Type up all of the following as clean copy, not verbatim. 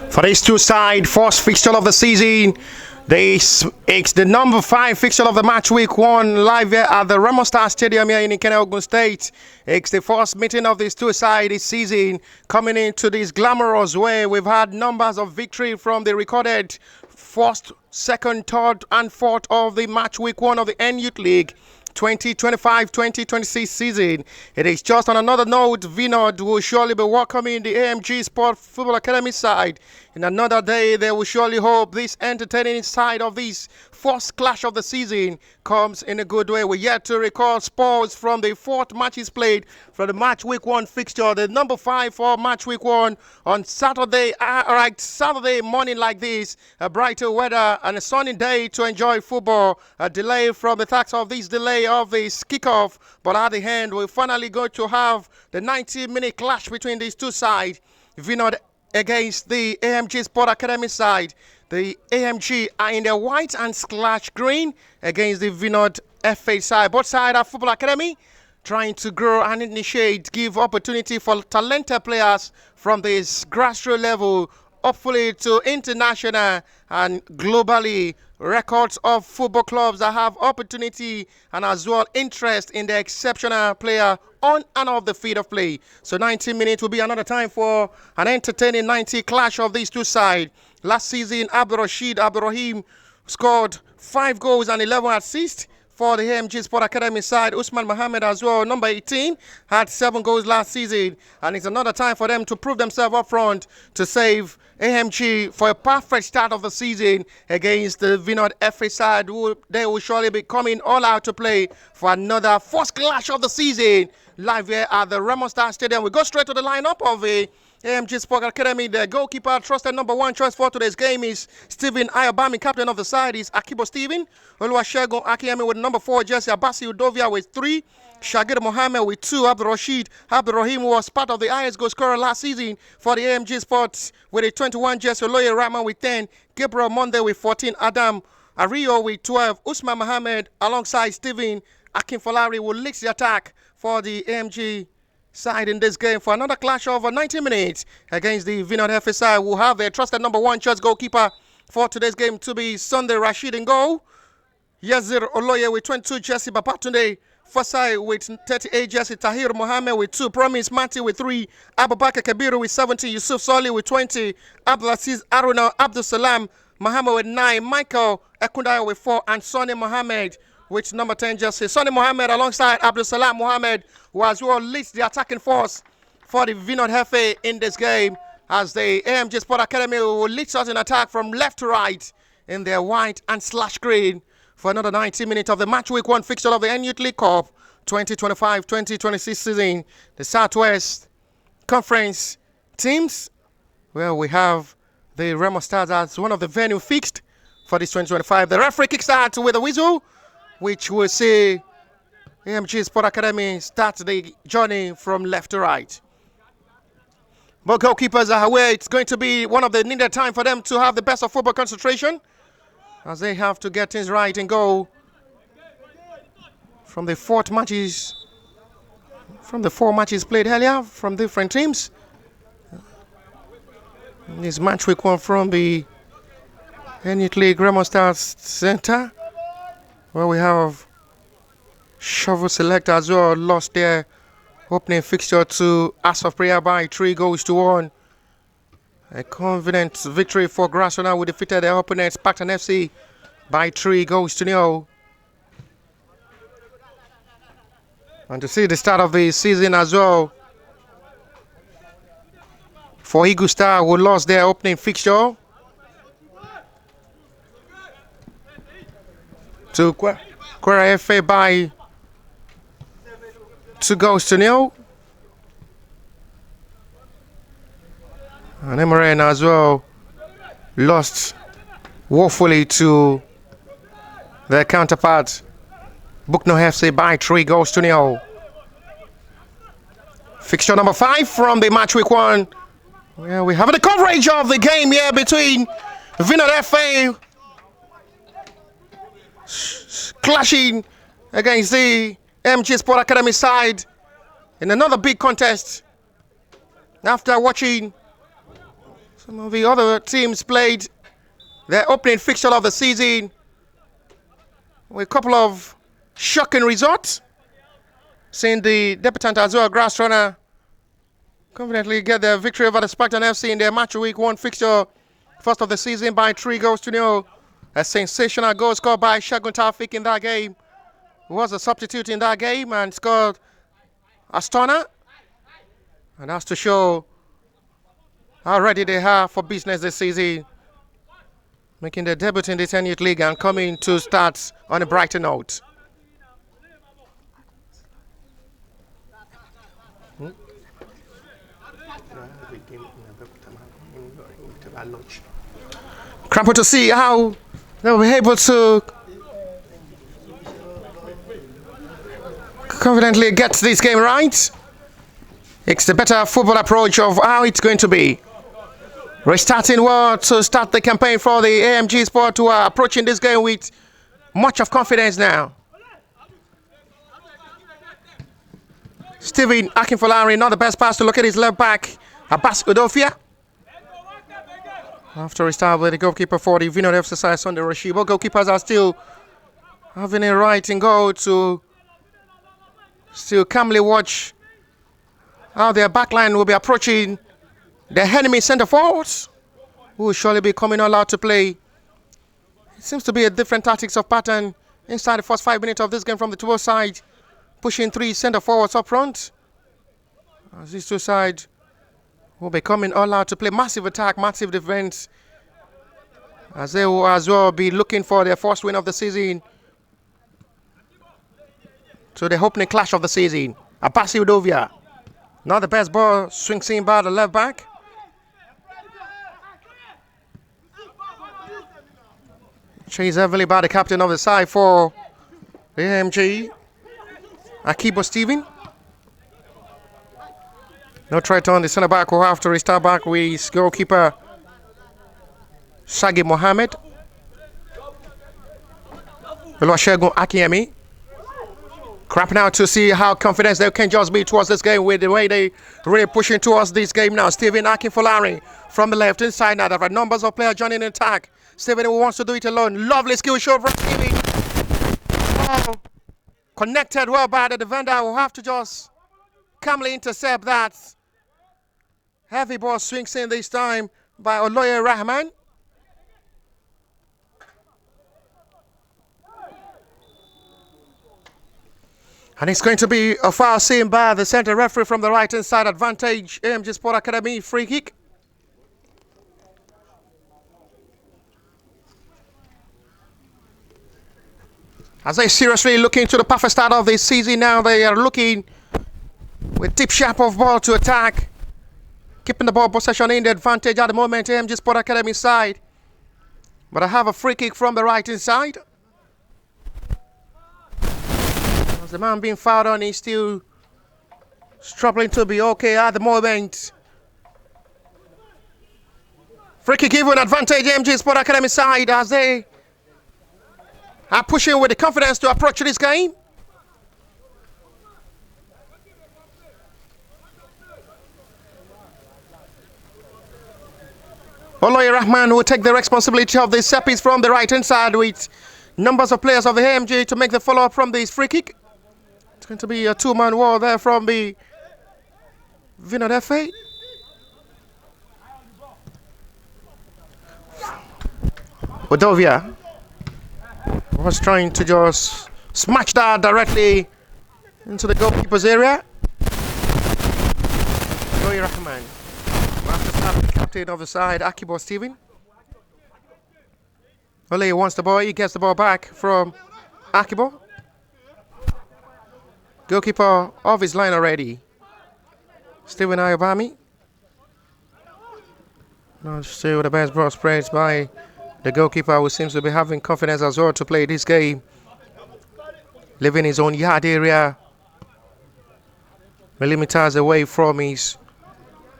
For these two sides, first fixture of the season. This is the number 5 fixture of the match week 1 live here at the Remo Stadium here in Ikene, Ogun State. It's the first meeting of these two sides this season, coming into this glamorous way. We've had numbers of victory from the recorded first, second, third, and fourth of the match week 1 of the NYLC League 2025-2026 season. It is just on another note, VINOD will surely be welcoming the AMG Sport Football Academy side. In another day, they will surely hope this entertaining side of this first clash of the season comes in a good way. We're yet to record scores from the 4th matches played for the match week 1 fixture. The number 5 for match week 1 on Saturday, Saturday morning like this, a brighter weather and a sunny day to enjoy football. A delay from the tax of this delay of this kickoff, but at the end, we're finally going to have the 90-minute clash between these two sides. VINOD against the AMG Sport Academy side. The AMG are in the white and splash green against the VINOD FA side. Both sides are Football Academy trying to grow and initiate, give opportunity for talented players from this grassroots level, hopefully to international and globally. Records of football clubs that have opportunity and as well interest in the exceptional player on and off the field of play. So 90 minutes will be another time for an entertaining 90 clash of these two sides. Last season, Abdurrahim scored 5 goals and 11 assists for the AMG Sport Academy side. Usman Mohammed as well, number 18, had 7 goals last season. And it's another time for them to prove themselves up front to save AMG for a perfect start of the season against the VINOD FA side. They will surely be coming all out to play for another first clash of the season live here at the Remo Stadium. We go straight to the lineup of the AMG Sport Academy. The goalkeeper, trusted number 1 choice for today's game is Stephen Ayobami. Captain of the side is Akibo Stephen. Oluwasegun Akiyemi with number 4 jersey. Abasi Udovia with 3. Shagir Mohammed with 2. Abdurrahim was part of the highest goal scorer last season for the AMG Sports with a 21 jersey. Oloye Rahman with 10. Gabriel Monde with 14. Adam Ario with 12. Usman Mohammed alongside Stephen Akinfolari will lead the attack for the AMG side in this game for another clash of 90 minutes against the VINOD FA side. We'll have their trusted number 1 choice goalkeeper for today's game to be Sunday Rashid in goal. Yazir Oloye with 22 jersey. Babatunde Fasai with 38 jersey. Tahir Mohammed with 2. Promise Mati with 3. Abubakar Kabiru with 17. Yusuf Soli with 20. Abdulaziz Aruna Abdul Salam Mohammed with 9. Michael Ekundaya with 4. And Sonny Mohammed with number 10 jersey. Sonny Mohammed alongside Abdul Salam Mohammed, who as well leads the attacking force for the VINOD FA in this game, as the AMG Sport Academy will lead us in attack from left to right in their white and slash green for another 90 minutes of the match week 1 fixture of the NYLC League Cup 2025-2026 season. The Southwest Conference teams, well, we have the Remo Stars as one of the venue fixed for this 2025. The referee kickstarts with a whistle, which will see AMG Sport Academy start the journey from left to right. Both goalkeepers are aware it's going to be one of the needed time for them to have the best of football concentration, as they have to get things right and go from the 4 matches played earlier from different teams. This match week 1 from the NYLC League Remo Stars Center, where we have Shovel Select as well, lost their opening fixture to As of Prayer by 3 goals to 1. A confident victory for Grassona, who defeated their opponents Pacton FC by 3 goals to 0. And to see the start of the season as well for Eagle Star, who lost their opening fixture to Kwara FA by 2 goals to 0. And Emery as well lost woefully to their counterpart Bucknell FC by 3 goals to 0. Fixture number 5 from the match week 1. Well, we have the coverage of the game here between VINOD FA clashing against the AMG Sport Academy side in another big contest. After watching some of the other teams played their opening fixture of the season with a couple of shocking results, seeing the debutant as well, grass runner, confidently get their victory over the Spartan FC in their match week 1 fixture, first of the season, by 3-0. A sensational goal scored by Shagun Taufik in that game. He was a substitute in that game and scored a stunner. And that's to show how ready they are for business this season, making their debut in the 10th Youth League and coming to start on a brighter note. Cramping to see how they'll be able to confidently get this game right. It's the better football approach of how it's going to be. Restarting well to start the campaign for the AMG Sport, who are approaching this game with much of confidence now. Stephen Akinfolari, not the best pass to look at his left back, Abbas Udofia. After restart with the goalkeeper for the VINOD exercise, Sunday Rashibo. Goalkeepers are still having a right in goal to still calmly watch how their backline will be approaching the enemy centre forwards, who will surely be coming all out to play. It seems to be a different tactics of pattern inside the first 5 minutes of this game from the two side, pushing 3 centre forwards up front. As these two sides will be coming all out to play massive attack, massive defense, as they will as well be looking for their first win of the season. So the opening clash of the season. Abasi Udovia, not the best ball, swings in by the left back. Chased heavily by the captain of the side for the AMG, Akibo Steven. No try to on the centre back, will have to restart back with goalkeeper Shagi Mohammed. Oluwasegun Akiyemi. Crapping out to see how confident they can just be towards this game with the way they really pushing towards this game now. Stephen Akinfolari from the left inside now. There are numbers of players joining in attack. Stephen who wants to do it alone. Lovely skill show from Stephen. Oh, connected well by the defender. Will have to just calmly intercept that. Heavy ball swings in this time by Oloye Rahman. And it's going to be a foul seen by the center referee from the right-hand side. Advantage AMG Sport Academy, free kick. As they seriously looking to the perfect start of this season now, they are looking with tip sharp of ball to attack. Keeping the ball possession in the advantage at the moment, AMG Sport Academy side. But I have a free kick from the right-hand side. The man being fouled on is still struggling to be okay at the moment. Free kick given advantage AMG Sport Academy side as they are pushing with the confidence to approach this game. Oloye Rahman will take the responsibility of the set piece from the right hand side with numbers of players of the AMG to make the follow-up from this free kick. It's going to be a two-man wall there from the VINOD FA. Udovia was trying to just smash that directly into the goalkeeper's area. Oloye Rahman. After start, the captain of the side, Akibo Steven. Oloye wants the ball, he gets the ball back from Akibo. Goalkeeper off his line already. Stephen Ayobami. Not still the best ball spreads by the goalkeeper, who seems to be having confidence as well to play this game. Leaving his own yard area, millimeters away from his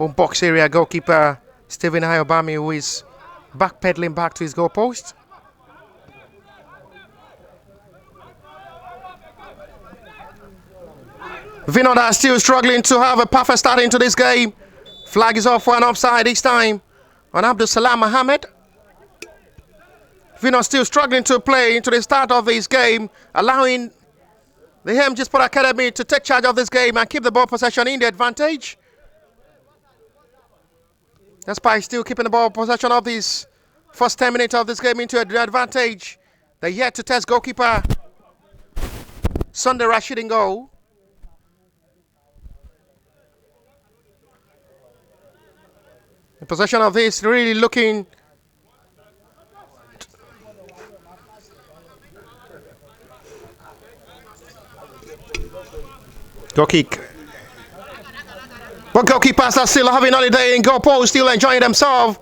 own box area. Goalkeeper Stephen Ayobami, who is backpedaling back to his goal post. VINOD are still struggling to have a perfect start into this game. Flag is off for an offside this time on Abdul Salam Mohammed. VINOD still struggling to play into the start of this game, allowing the AMG Sport Academy to take charge of this game and keep the ball possession in the advantage. Despite still keeping the ball possession of this first 10 minutes of this game into the advantage, they're yet to test goalkeeper Sunday Rashid in goal. The possession of this really looking goal kick. But goalkeepers are still having holiday in goal post, still enjoying themselves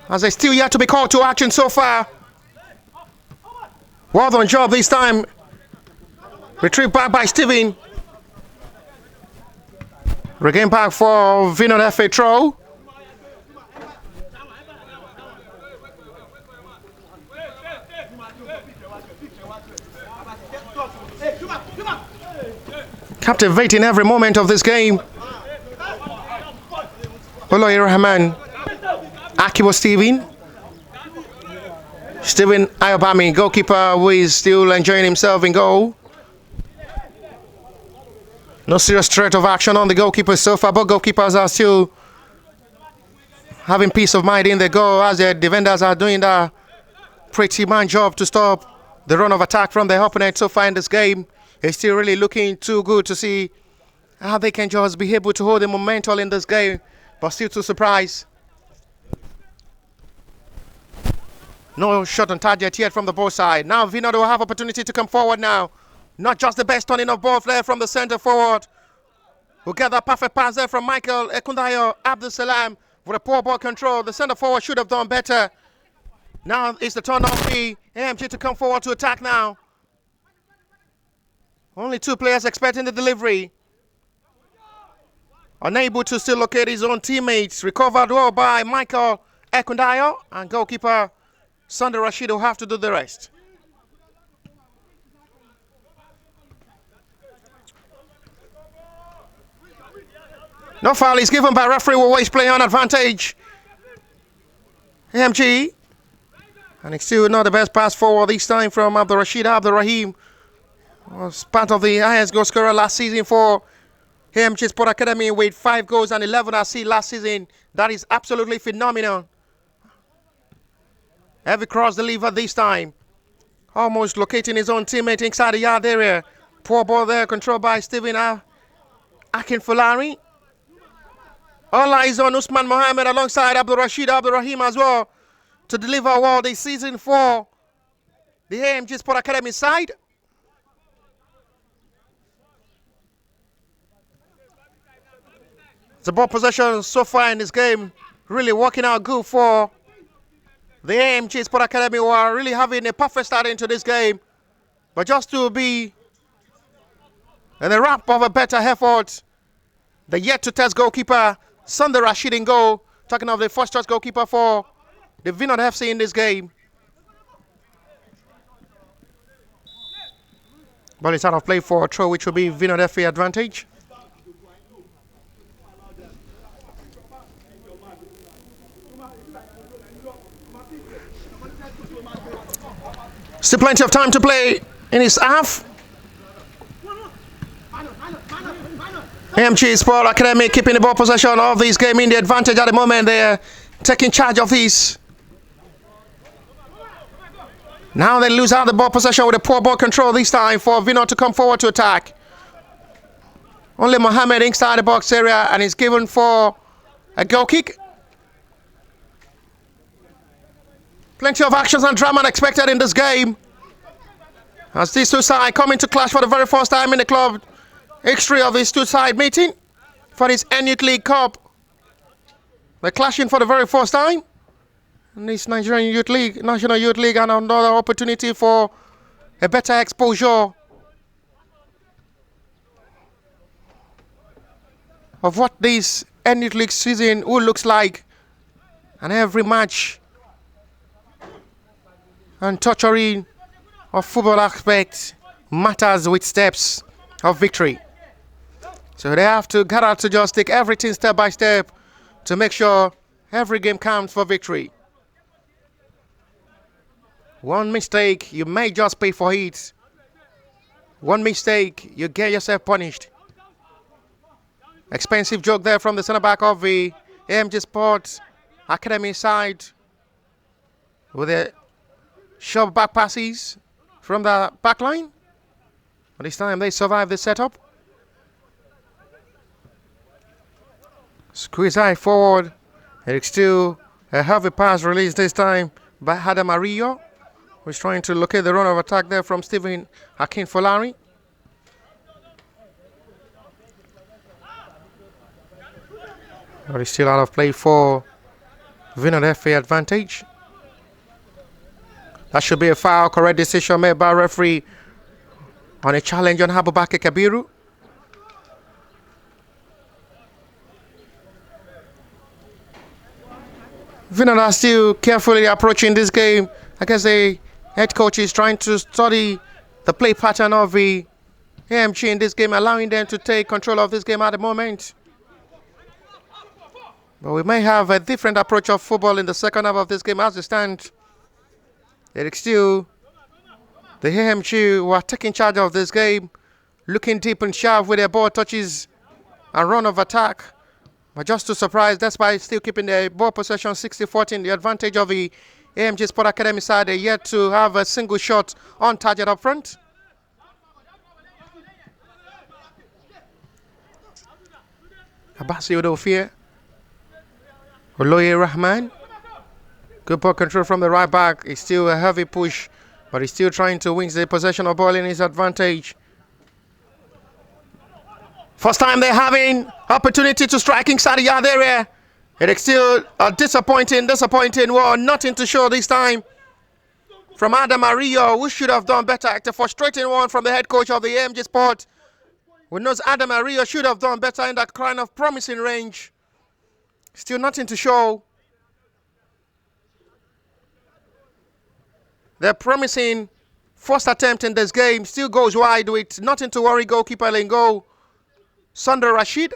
as they still yet to be called to action so far. Well done job this time. Retrieved back by Steven. Regain back for VINOD FA throw. Captivating every moment of this game. Oloy Rahman, Akibo Steven Ayobami, goalkeeper who is still enjoying himself in goal. No serious threat of action on the goalkeeper so far, but goalkeepers are still having peace of mind in the goal as their defenders are doing the pretty man job to stop the run of attack from their opponent so far in this game. It's still really looking too good to see how they can just be able to hold the momentum in this game, but still too surprised. No shot on target yet from the ball side. Now VINOD will have opportunity to come forward now. Not just the best turning of ball there from the center forward. We'll get that perfect pass there from Michael Ekundayo Abdul Salam with a poor ball control. The center forward should have done better. Now it's the turn of the AMG to come forward to attack now. Only two players expecting the delivery. Unable to still locate his own teammates. Recovered well by Michael Ekundayo, and goalkeeper Sunday Rashid will have to do the rest. No foul is given by referee. Will always play on advantage. AMG. And it's still not the best pass forward this time from Abdul Rashid Abdul Rahim. Was part of the highest goal scorer last season for AMG Sport Academy with 5 goals and 11 assists last season. That is absolutely phenomenal. Heavy cross delivered this time. Almost locating his own teammate inside the yard area. Poor ball there, controlled by Steven Akinfolari. All eyes on Usman Mohammed alongside Abdul Rashid Abdul Rahim as well to deliver well this season for the AMG Sport Academy side. The ball possession so far in this game really working out good for the AMG Sport Academy, who are really having a perfect start into this game. But just to be in the wrap of a better effort, the yet to test goalkeeper Sunday Rashid in goal. Talking of the first choice goalkeeper for the VINOD FC in this game. Ball is out of play for a throw, which will be VINOD FC advantage. Still plenty of time to play in his half. AMG Sport Academy keeping the ball possession of this game in the advantage at the moment. They're taking charge of this. Now they lose out the ball possession with a poor ball control this time for VINOD to come forward to attack. Only Mohammed inside the box area, and he's given for a goal kick. Plenty of actions and drama expected in this game, as these two sides come into clash for the very first time in the club history of this two-side meeting for this Youth League Cup. They're clashing for the very first time in this Nigerian Youth League, National Youth League, and another opportunity for a better exposure of what this Youth League season will looks like. And every match and torturing of football aspects matters with steps of victory. So they have to gather to just take everything step by step to make sure every game counts for victory. One mistake, you may just pay for it. One mistake, you get yourself punished. Expensive joke there from the center back of the AMG Sports Academy side with the shove back passes from the back line. But this time they survive the setup. Squeeze high forward. It's still a heavy pass released this time by Adam Arillo, who's trying to locate the run of attack there from Stephen Akinfolari. But it's still out of play for VINOD FA advantage. That should be a foul. Correct decision made by referee on a challenge on Abubakar Kabiru. VINOD are still carefully approaching this game. I guess the head coach is trying to study the play pattern of the AMG in this game, allowing them to take control of this game at the moment. But we may have a different approach of football in the second half of this game as it stands. It's still the AMG who are taking charge of this game, looking deep and sharp with their ball touches and run of attack. But just to surprise, despite still keeping the ball possession 60-40, the advantage of the AMG Sport Academy side, they're yet to have a single shot on target up front. Abasi Odofie. Oloye Rahman. Good ball control from the right back. It's still a heavy push, but he's still trying to win the possession of ball in his advantage. First time they're having opportunity to strike inside the yard area. It is still a disappointing one. Nothing to show this time from Adam Arillo, who should have done better. It's a frustrating one from the head coach of the AMG Sport. We know Adam Arillo should have done better in that kind of promising range. Still nothing to show. Their promising first attempt in this game still goes wide with nothing to worry goalkeeper Lengo. Sandra Rashid.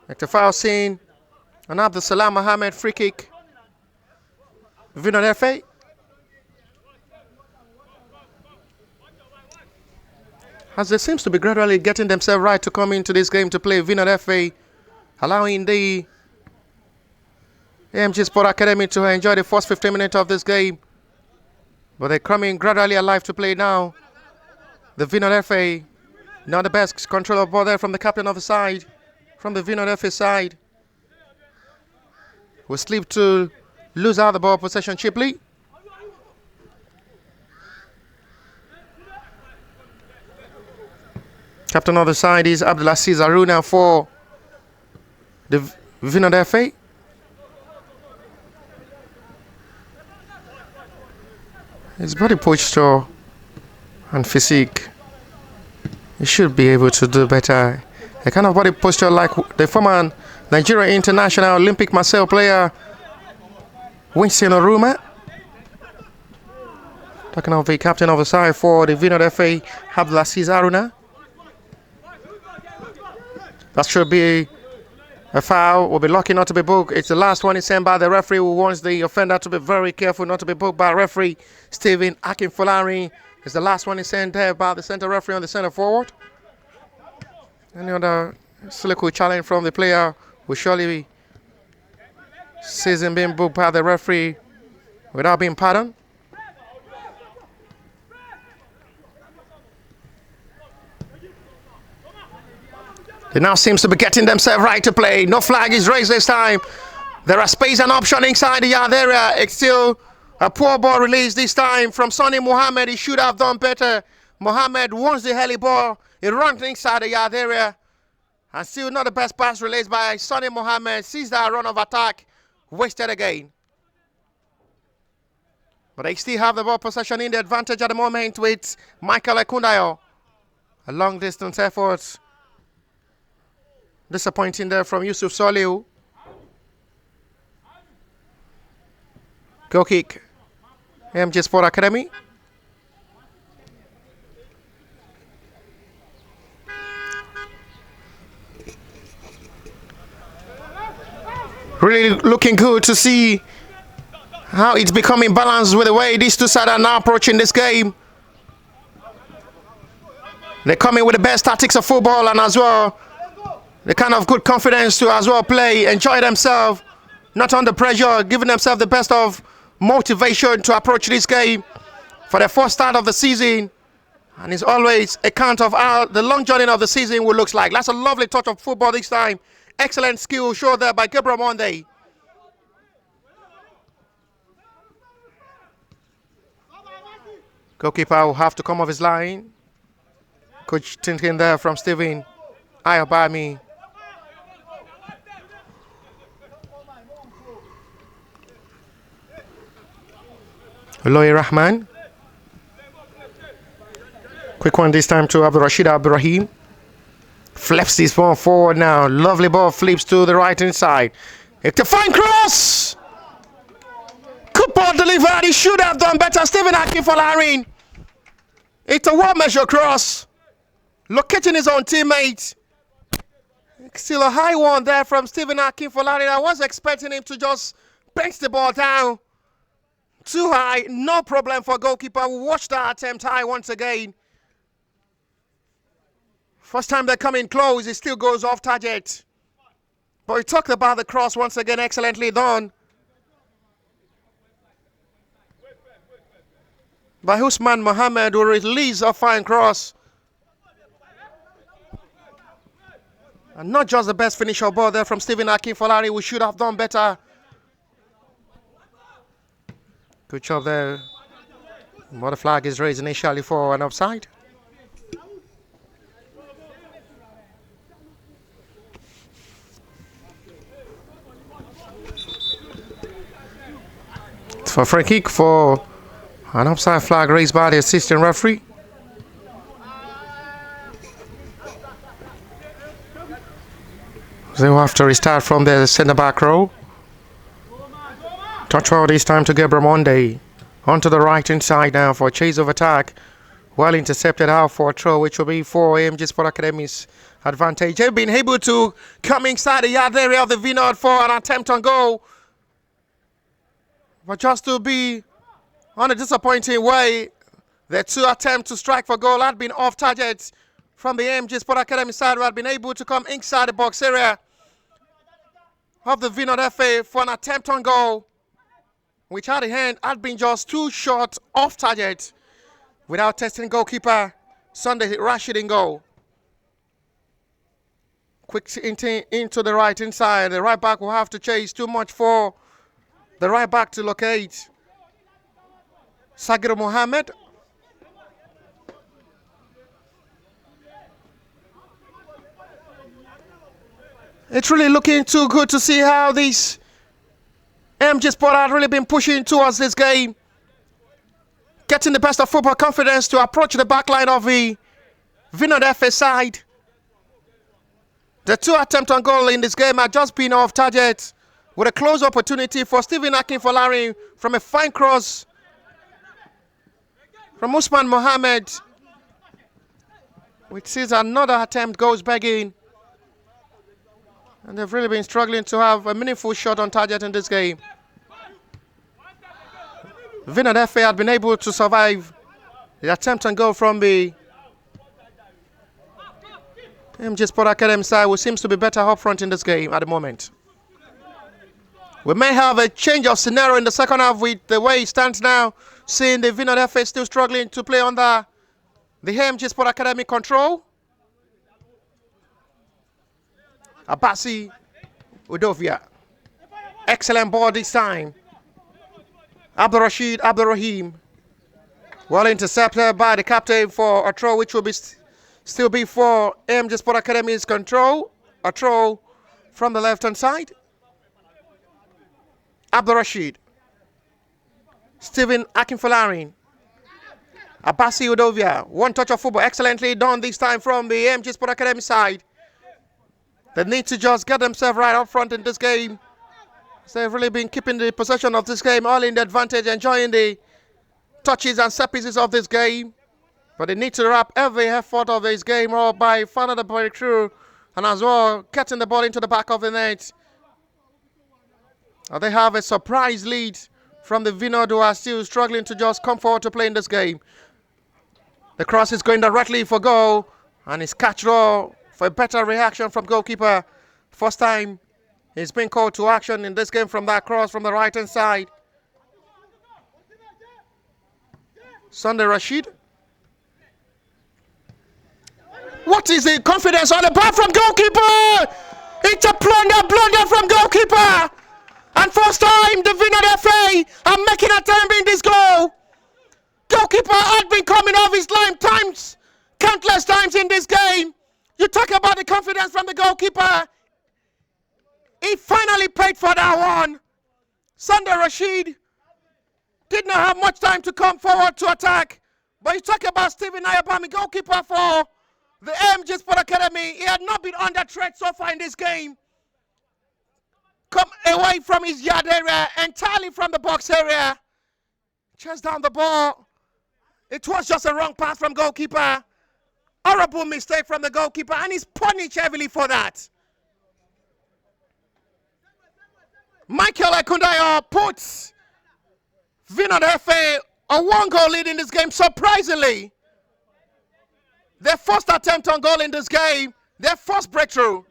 Like the foul scene. And Abdul Salam Mohammed free kick. VINOD FA. As they seems to be gradually getting themselves right to come into this game to play VINOD FA, allowing the AMG Sport Academy to enjoy the first 15 minutes of this game. But they're coming gradually alive to play now. The VINOD FA, not the best control of ball there from the captain of the side, from the VINOD FA side. We slip to lose out the ball possession cheaply. Captain of the side is Abdulaziz Aruna for the VINOD FA. His body posture and physique, he should be able to do better. A kind of body posture like the former Nigeria International Olympic Marseille player Winston Oruma. Talking of the captain of the side for the VINOD FA, Abdulaziz Aruna. That should be a foul. Will be lucky not to be booked. It's the last one is sent by the referee, who wants the offender to be very careful not to be booked by referee Stephen Akinfolari. It's the last one is sent there by the center referee on the center forward. Any other silico challenge from the player will surely see him being booked by the referee without being pardoned. They now seems to be getting themselves right to play. No flag is raised this time. There are space and option inside the yard area. It's still a poor ball release this time from Sonny Mohammed. He should have done better. Mohammed wants the heli ball. He runs inside the yard area. And still not the best pass released by Sonny Mohammed. Sees that run of attack. Wasted again. But they still have the ball possession in the advantage at the moment with Michael Ekundayo. A long distance effort. Disappointing there from Yusuf Soliu. Goal kick. AMG Sport Academy. Really looking good to see how it's becoming balanced with the way these two sides are now approaching this game. They come in with the best tactics of football and as well the kind of good confidence to as well play, enjoy themselves, not under pressure, giving themselves the best of motivation to approach this game for the first start of the season. And it's always a count of how the long journey of the season will look like. That's a lovely touch of football this time. Excellent skill shown there by Gabriel Monday. Goalkeeper will have to come off his line. Coach thinking there from Stephen Ayobami. Aloy Rahman. Quick one this time to Rashid Abdurrahim. Flips this ball forward now. Lovely ball flips to the right hand side. It's a fine cross. Good ball delivered. He should have done better. Stephen Akinfolarin. It's a well measured cross. Locating his own teammate. Still a high one there from Stephen Akinfolarin. I was expecting him to just bench the ball down. Too high. No problem for goalkeeper. Watch that attempt high once again. First time they come in close, it still goes off target. But we talked about the cross once again, excellently done by Usman Mohammed, who released a fine cross. And not just the best finisher ball there from Stephen Akinfolari, who should have done better. Good job there. But the flag is raised initially for an offside. For a free kick for an offside flag raised by the assistant referee. They will have to restart from the centre back row. Touch forward this time to Gabriel Monday. Onto the right hand side now for a chase of attack. Well intercepted out for a throw, which will be for AMG Sport Academy's advantage. They've been able to come inside the yard area of the VINOD for an attempt on goal. But just to be on a disappointing way, their two attempts to strike for goal had been off target from the AMG Sport Academy side, who had been able to come inside the box area of the VINOD FA for an attempt on goal, which at the end had been just too short off target without testing goalkeeper Sunday Rashid in goal. Quick into the right inside. The right back will have to chase too much for the right back to locate Sagir Mohammed. It's really looking too good to see how these MG Sport have really been pushing towards this game, getting the best of football confidence to approach the back line of the VINOD FA side. The two attempts on goal in this game have just been off target, with a close opportunity for Stephen Akinfolari from a fine cross from Usman Mohammed, which sees another attempt goes begging. And they've really been struggling to have a meaningful shot on target in this game. VINOD FA had been able to survive the attempt on goal from the MG Sport Academy side, who seems to be better up front in this game at the moment. We may have a change of scenario in the second half with the way it stands now, seeing the VINOD FA still struggling to play under the AMG Sport Academy control. Abasi Udovia. Excellent ball this time. Abdurrashid Abdurrahim. Well intercepted by the captain for a throw, which will be still be for AMG Sport Academy's control. A throw from the left-hand side. Abdurrashid. Stephen Akinfolari. Abasi Udovia. One touch of football. Excellently done this time from the AMG Sport Academy side. They need to just get themselves right up front in this game. So they've really been keeping the possession of this game, all in the advantage, enjoying the touches and set pieces of this game. But they need to wrap every effort of this game up by finding the breakthrough and as well getting the ball into the back of the net. They have a surprise lead from the VINOD, who are still struggling to just come forward to play in this game. The cross is going directly for goal, and it's catch raw for a better reaction from goalkeeper. First time he's been called to action in this game from that cross from the right hand side. Sunday Rashid. What is the confidence on the ball from goalkeeper? It's a blunder from goalkeeper. And first time the VINOD FA are making a attempt in this goal. Goalkeeper had been coming off his line countless times in this game. You talk about the confidence from the goalkeeper. He finally paid for that one. Sunday Rashid did not have much time to come forward to attack. But you talk about Stephen Ayabami, goalkeeper for the AMG Sport Academy. He had not been under threat so far in this game. Come away from his yard area, entirely from the box area. Chest down the ball. It was just a wrong pass from goalkeeper. Horrible mistake from the goalkeeper, and he's punished heavily for that. Michael Ekundayo puts VINOD FA a 1-goal lead in this game, surprisingly. Their first attempt on goal in this game, their first breakthrough.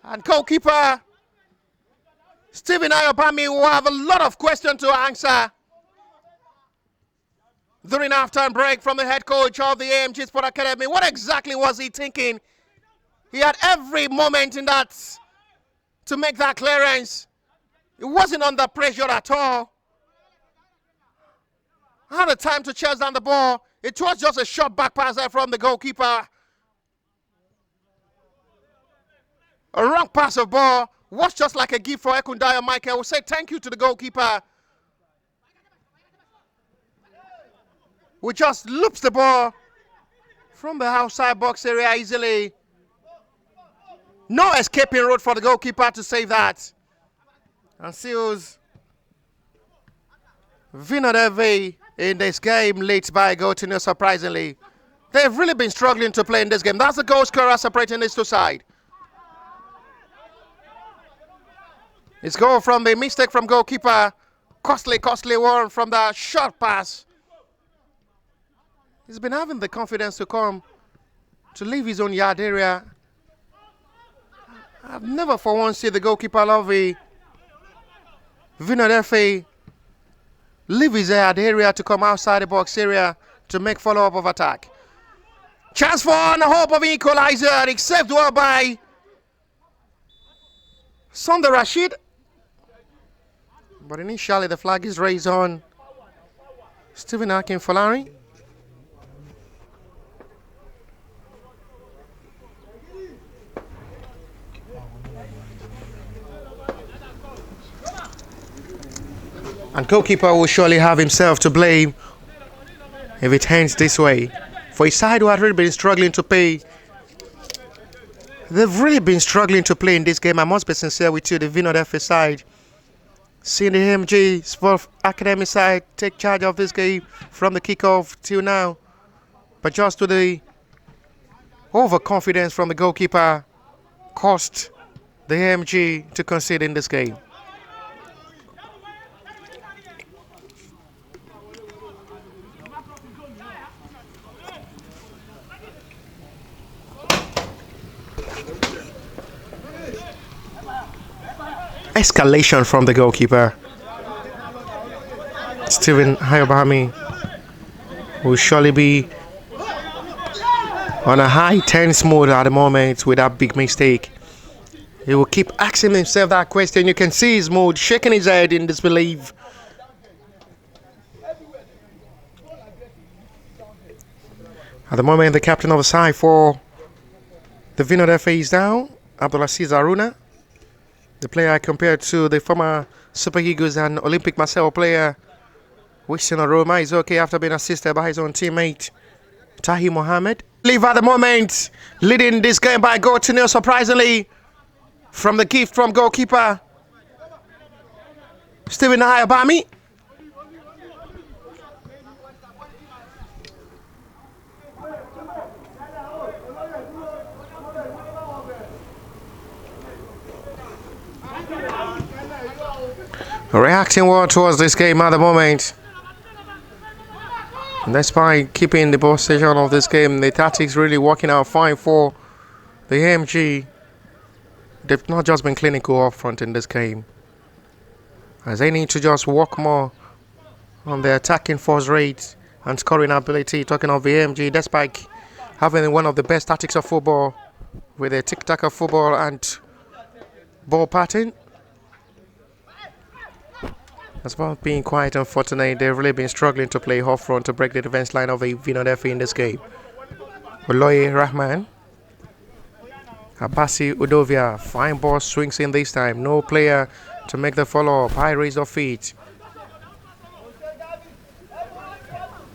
And goalkeeper Stephen Ayabami will have a lot of questions to answer during halftime break from the head coach of the AMG Sport Academy. What exactly was he thinking? He had every moment in that to make that clearance. He wasn't under pressure at all. Had the time to chase down the ball. It was just a short back pass there from the goalkeeper. A wrong pass of ball was just like a gift for Ekundayo Michael. We'll say thank you to the goalkeeper, who just loops the ball from the outside box area easily. No escaping road for the goalkeeper to save that. And seals VINOD FA in this game late by a goal to nil, surprisingly. They've really been struggling to play in this game. That's the goal scorer separating these two sides. It's goal from the mistake from goalkeeper. Costly one from the short pass. He's been having the confidence to come to leave his own yard area. I've never for once seen the goalkeeper of the VINOD FA leave his yard area to come outside the box area to make follow-up of attack. Chance for and hope of equalizer. It's saved well by Sunday Rashid. But initially the flag is raised on Stephen Akin Folari. And goalkeeper will surely have himself to blame if it ends this way. For his side who had really been struggling to play. They've really been struggling to play in this game. I must be sincere with you, the VINOD FA side. Seeing the AMG Sport Academy side take charge of this game from the kickoff till now. But just to the overconfidence from the goalkeeper cost the AMG to concede in this game. Escalation from the goalkeeper. Stephen Ayabami will surely be on a high tense mode at the moment with that big mistake. He will keep asking himself that question. You can see his mood, shaking his head in disbelief. At the moment, the captain of the side for the VINOD FA is down, Abdulaziz Haruna. The player I compared to the former Super Eagles and Olympic Marseille player Winston Aroma is okay after being assisted by his own teammate Tahi Mohammed. Leave at the moment, leading this game by a goal to nil, surprisingly, from the gift from goalkeeper Stephen Ayabami. Reacting well towards this game at the moment. Despite keeping the possession of this game, the tactics really working out fine for the AMG. They've not just been clinical up front in this game, as they need to just work more on their attacking force rate and scoring ability. Talking of the AMG, despite having one of the best tactics of football with a tic-tac of football and ball pattern, as well as being quite unfortunate, they've really been struggling to play off front to break the defense line of the VINOD in this game. Oloye Rahman, Abasi Udovia, fine ball swings in this time. No player to make the follow-up. High raise of feet.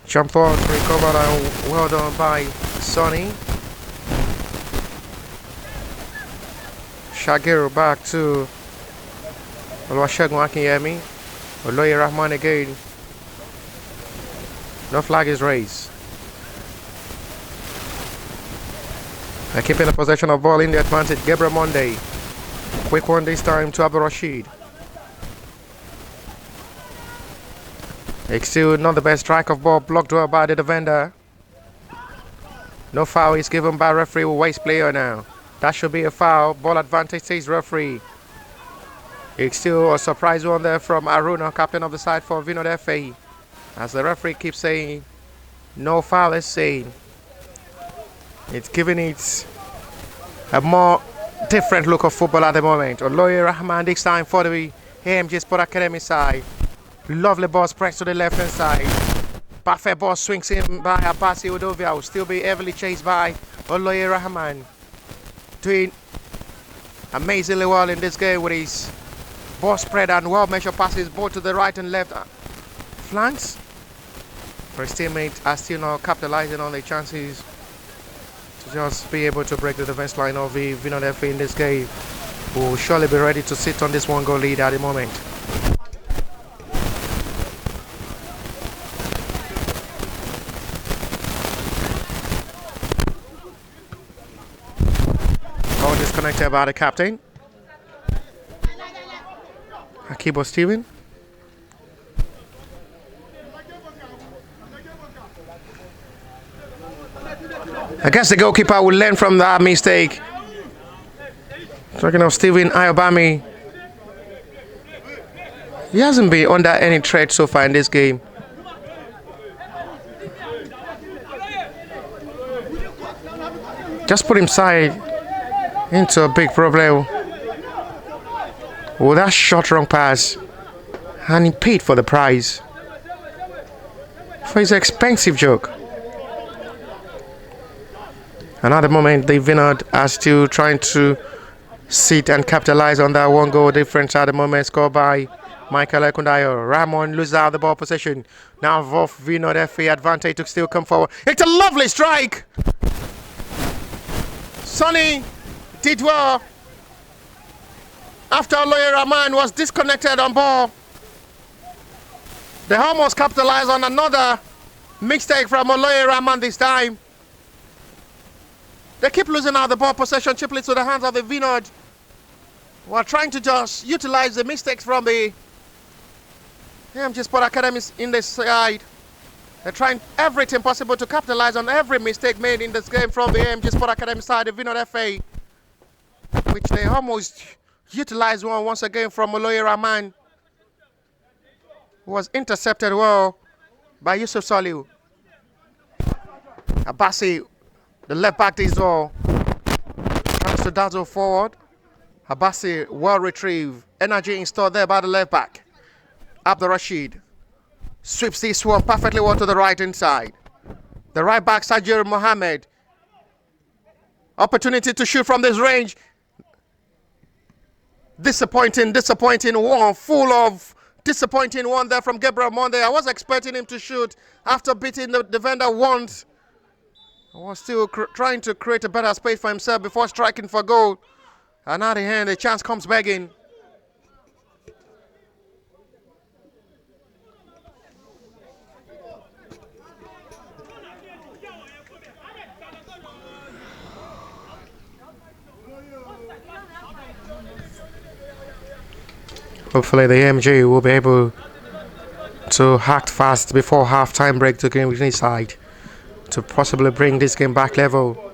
Jump on, recovered and well done by Sonny. Shagiru back to Oluwasegun Akinyemi. Oloye Rahman again. No flag is raised. They're keeping the possession of ball in the advantage. Gabriel Monday. Quick one this time to Abdul Rashid. It's still not the best strike of ball, blocked well by the defender. No foul is given by referee. Will waste player now. That should be a foul. Ball advantage says referee. It's still a surprise one there from Aruna, captain of the side for VINOD FA. As the referee keeps saying, no foul is saying. It's giving it a more different look of football at the moment. Oloye Rahman this time for the AMG Sport Academy side. Lovely ball spreads to the left hand side. Perfect ball swings in by Abasi Udovia. Will still be heavily chased by Oloye Rahman. Doing amazingly well in this game with his ball spread and well measured passes both to the right and left flanks. But his teammates are still not capitalizing on the chances to just be able to break the defense line of the VINOD FA in this game. Will surely be ready to sit on this one goal lead at the moment. Ball disconnected by the captain, Akibo Steven. I guess the goalkeeper will learn from that mistake. Talking of Stephen Ayobami, he hasn't been under any threat so far in this game. Just put him side into a big problem with that short wrong pass, and he paid for the prize for his expensive joke. And at the moment, the VINOD are still trying to sit and capitalize on that one goal difference at the moment, scored by Michael Ekundayo. Ramon loses out the ball possession. Now Vof VINOD FA advantage to still come forward. It's a lovely strike. Sonny did well after Oloye Rahman was disconnected on ball. They almost capitalized on another mistake from Oloye Rahman this time. They keep losing out the ball possession cheaply to the hands of the VINOD. We're trying to just utilize the mistakes from the AMG Sport Academy in this side. They're trying everything possible to capitalize on every mistake made in this game from the AMG Sport Academy side, the VINOD FA, which they almost utilized one once again from Oloye Rahman, who was intercepted well by Yusuf Soliu. Abasi, the left back is all. Tries to dazzle forward. Abasi well retrieved. Energy installed there by the left back. Abdul Rashid sweeps this one perfectly well to the right hand side. The right back, Sajir Mohammed. Opportunity to shoot from this range. Disappointing one. Full of disappointing one there from Gabriel Monday. I was expecting him to shoot after beating the defender once. He was still trying to create a better space for himself before striking for goal. And at the end, the chance comes begging. Hopefully the AMG will be able to act fast before half-time break to game side to possibly bring this game back level.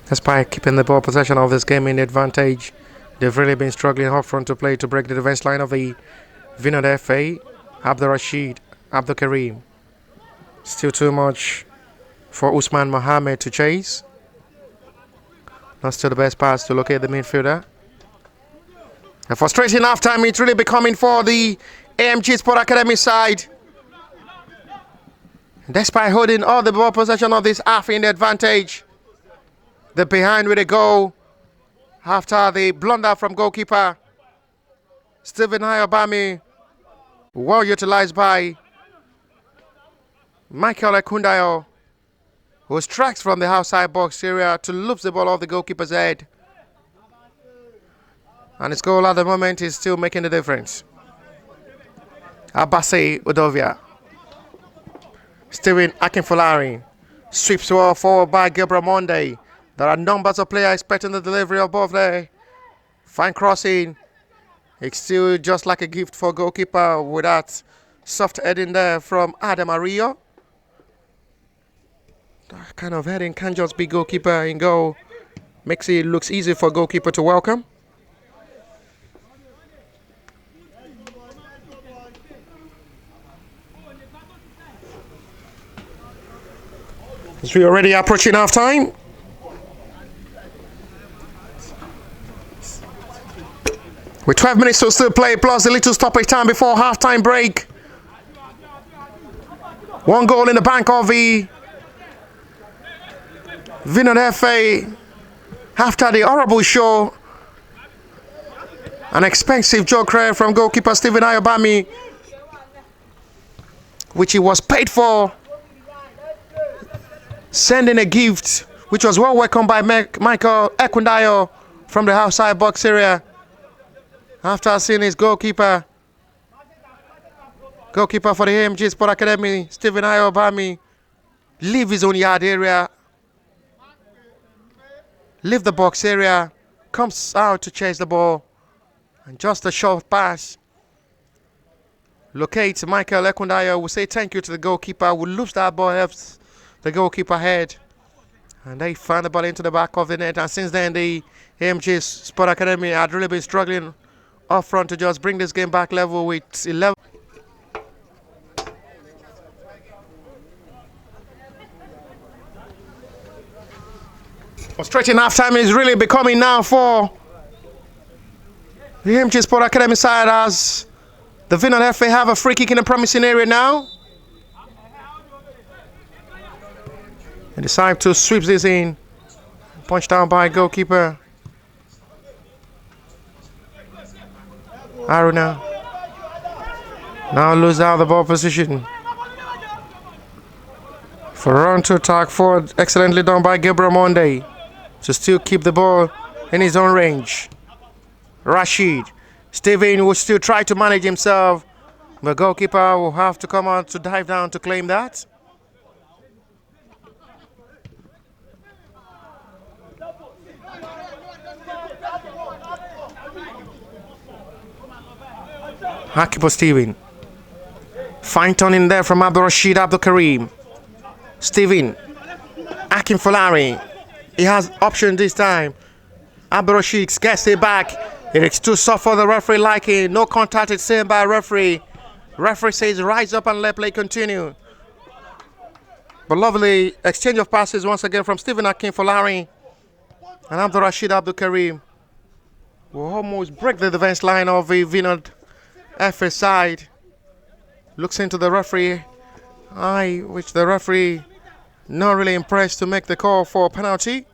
Despite keeping the ball possession of this game in advantage, they've really been struggling up front to play to break the defense line of the VINOD FA. Abdul Rashid, Abdul Karim. Still too much for Usman Mohammed to chase. Not still the best pass to locate the midfielder. A frustrating halftime, it's really becoming for the AMG Sport Academy side. Despite holding all the ball possession of this half in the advantage, they're behind with a goal after the blunder from goalkeeper Stephen Ayobami, well utilized by Michael Ekundayo, who strikes from the outside box area to loop the ball off the goalkeeper's head. And his goal at the moment is still making the difference. Abase Udovia. Steven Akinfolari sweeps well forward by Gabriel Monday. There are numbers of players expecting the delivery of both there. Fine crossing. It's still just like a gift for goalkeeper with that soft heading there from Adam Ario. That kind of heading can't just be goalkeeper in goal. Makes it looks easy for goalkeeper to welcome. As we're already approaching half time. With 12 minutes to still play, plus a little stoppage time before half-time break. One goal in the bank of the VINOD FA after the horrible show. An expensive joker from goalkeeper Stephen Ayobami, which he was paid for. Sending a gift, which was well welcomed by Michael Ekundayo from the outside box area. After seeing his goalkeeper for the AMG Sport Academy, Stephen Ayobami, leave his own yard area, leave the box area, comes out to chase the ball, and just a short pass locates Michael Ekundayo. Will say thank you to the goalkeeper, will lose that ball, helps the goalkeeper head, and they found the ball into the back of the net. And since then, the AMG Sport Academy had really been struggling up front to just bring this game back level with 11. Frustrating halftime is really becoming now for the AMG Sport Academy side, as the VINOD FA have a free kick in a promising area now. They decide to sweep this in. Punched down by goalkeeper Aruna. Now lose out the ball position. For run to attack forward, excellently done by Gabriel Monday to still keep the ball in his own range. Rashid. Steven will still try to manage himself. The goalkeeper will have to come out to dive down to claim that. Hakipo Steven. Fine turn in there from Abdul Rashid Abdul Karim. Steven. Akinfolari. He has option this time. Abdul Rashid gets it back. It's too soft for the referee liking. No contact is seen by referee. Referee says rise up and let play continue. But lovely exchange of passes once again from Steven Akinfolari and Abdul Rashid Abdul Karim will almost break the defense line of the VINOD FA side. Looks into the referee eye, which the referee not really impressed to make the call for penalty.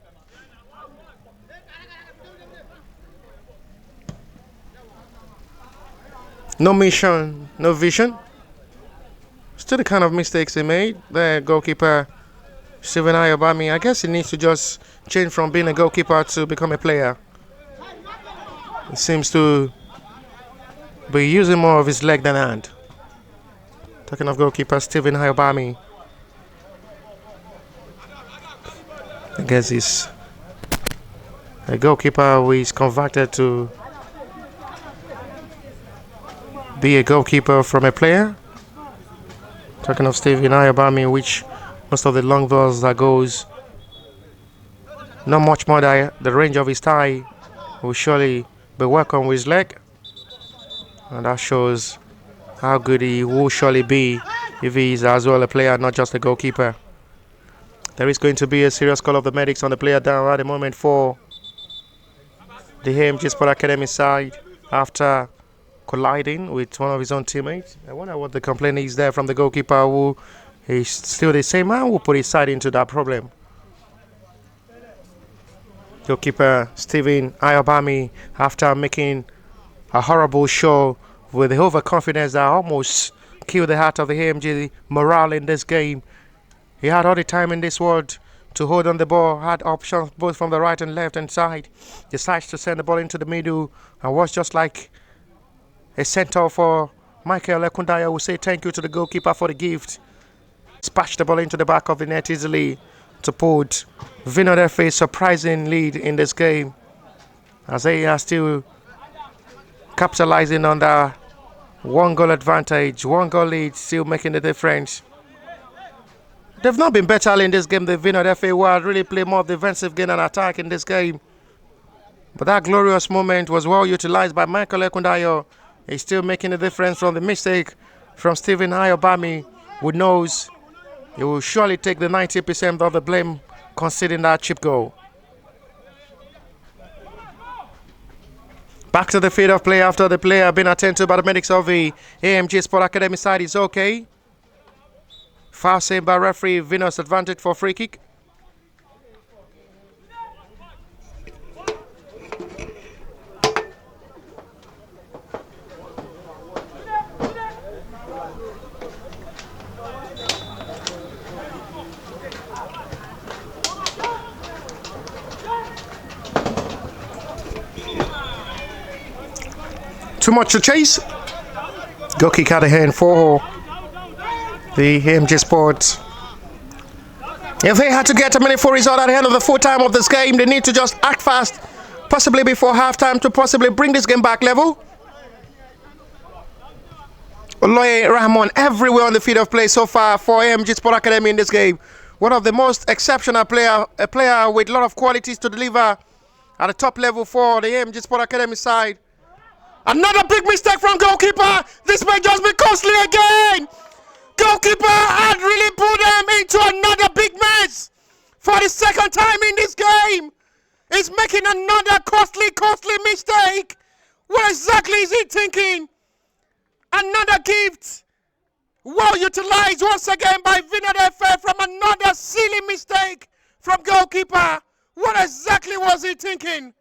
No mission, no vision. Still the kind of mistakes he made. The goalkeeper Stephen Ayobami, I guess he needs to just change from being a goalkeeper to become a player. He seems to be using more of his leg than hand. Talking of goalkeeper Stephen Ayobami, I guess he's A goalkeeper who is converted to be a goalkeeper from a player. Talking of Stephen Ayobami, which most of the long balls that goes not much more than the range of his thigh will surely be welcome with his leg. And that shows how good he will surely be if he is as well a player, not just a goalkeeper. There is going to be a serious call of the medics on the player down at the moment for the AMG Sport Academy side after colliding with one of his own teammates. I wonder what the complaint is there from the goalkeeper, who is still the same man who put his side into that problem. Goalkeeper Stephen Ayobami, after making a horrible show with the overconfidence that almost killed the heart of the AMG morale in this game. He had all the time in this world to hold on the ball, had options both from the right and left hand side. Decides to send the ball into the middle and was just like a center for Michael Ekundaya, who say thank you to the goalkeeper for the gift. Dispatched the ball into the back of the net easily to put VINOD FA surprising lead in this game, as they are still capitalizing on the 1 goal advantage, 1 goal lead, still making the difference. They've not been better in this game, the VINOD FA, who had really played more defensive game and attack in this game. But that glorious moment was well utilized by Michael Ekundaya. He's still making a difference from the mistake from Stephen Ayobami, who knows he will surely take the 90% of the blame conceding that chip goal. Back to the field of play after the player being attended to by the medics of the AMG Sport Academy side is okay. Foul saved by referee, Venus advantage for free kick. Too much to chase. Go kick out of hand for the AMG Sports. If they had to get a meaningful result at the end of the full time of this game, they need to just act fast, possibly before halftime, to possibly bring this game back level. Oloye Rahman everywhere on the field of play so far for AMG Sport Academy in this game. One of the most exceptional player, a player with a lot of qualities to deliver at the top level for the AMG Sport Academy side. Another big mistake from goalkeeper. This may just be costly again. Goalkeeper had really put them into another big mess for the second time in this game. He's making another costly mistake. What exactly is he thinking? Another gift. Well utilized once again by VINOD FA from another silly mistake from goalkeeper. What exactly was he thinking?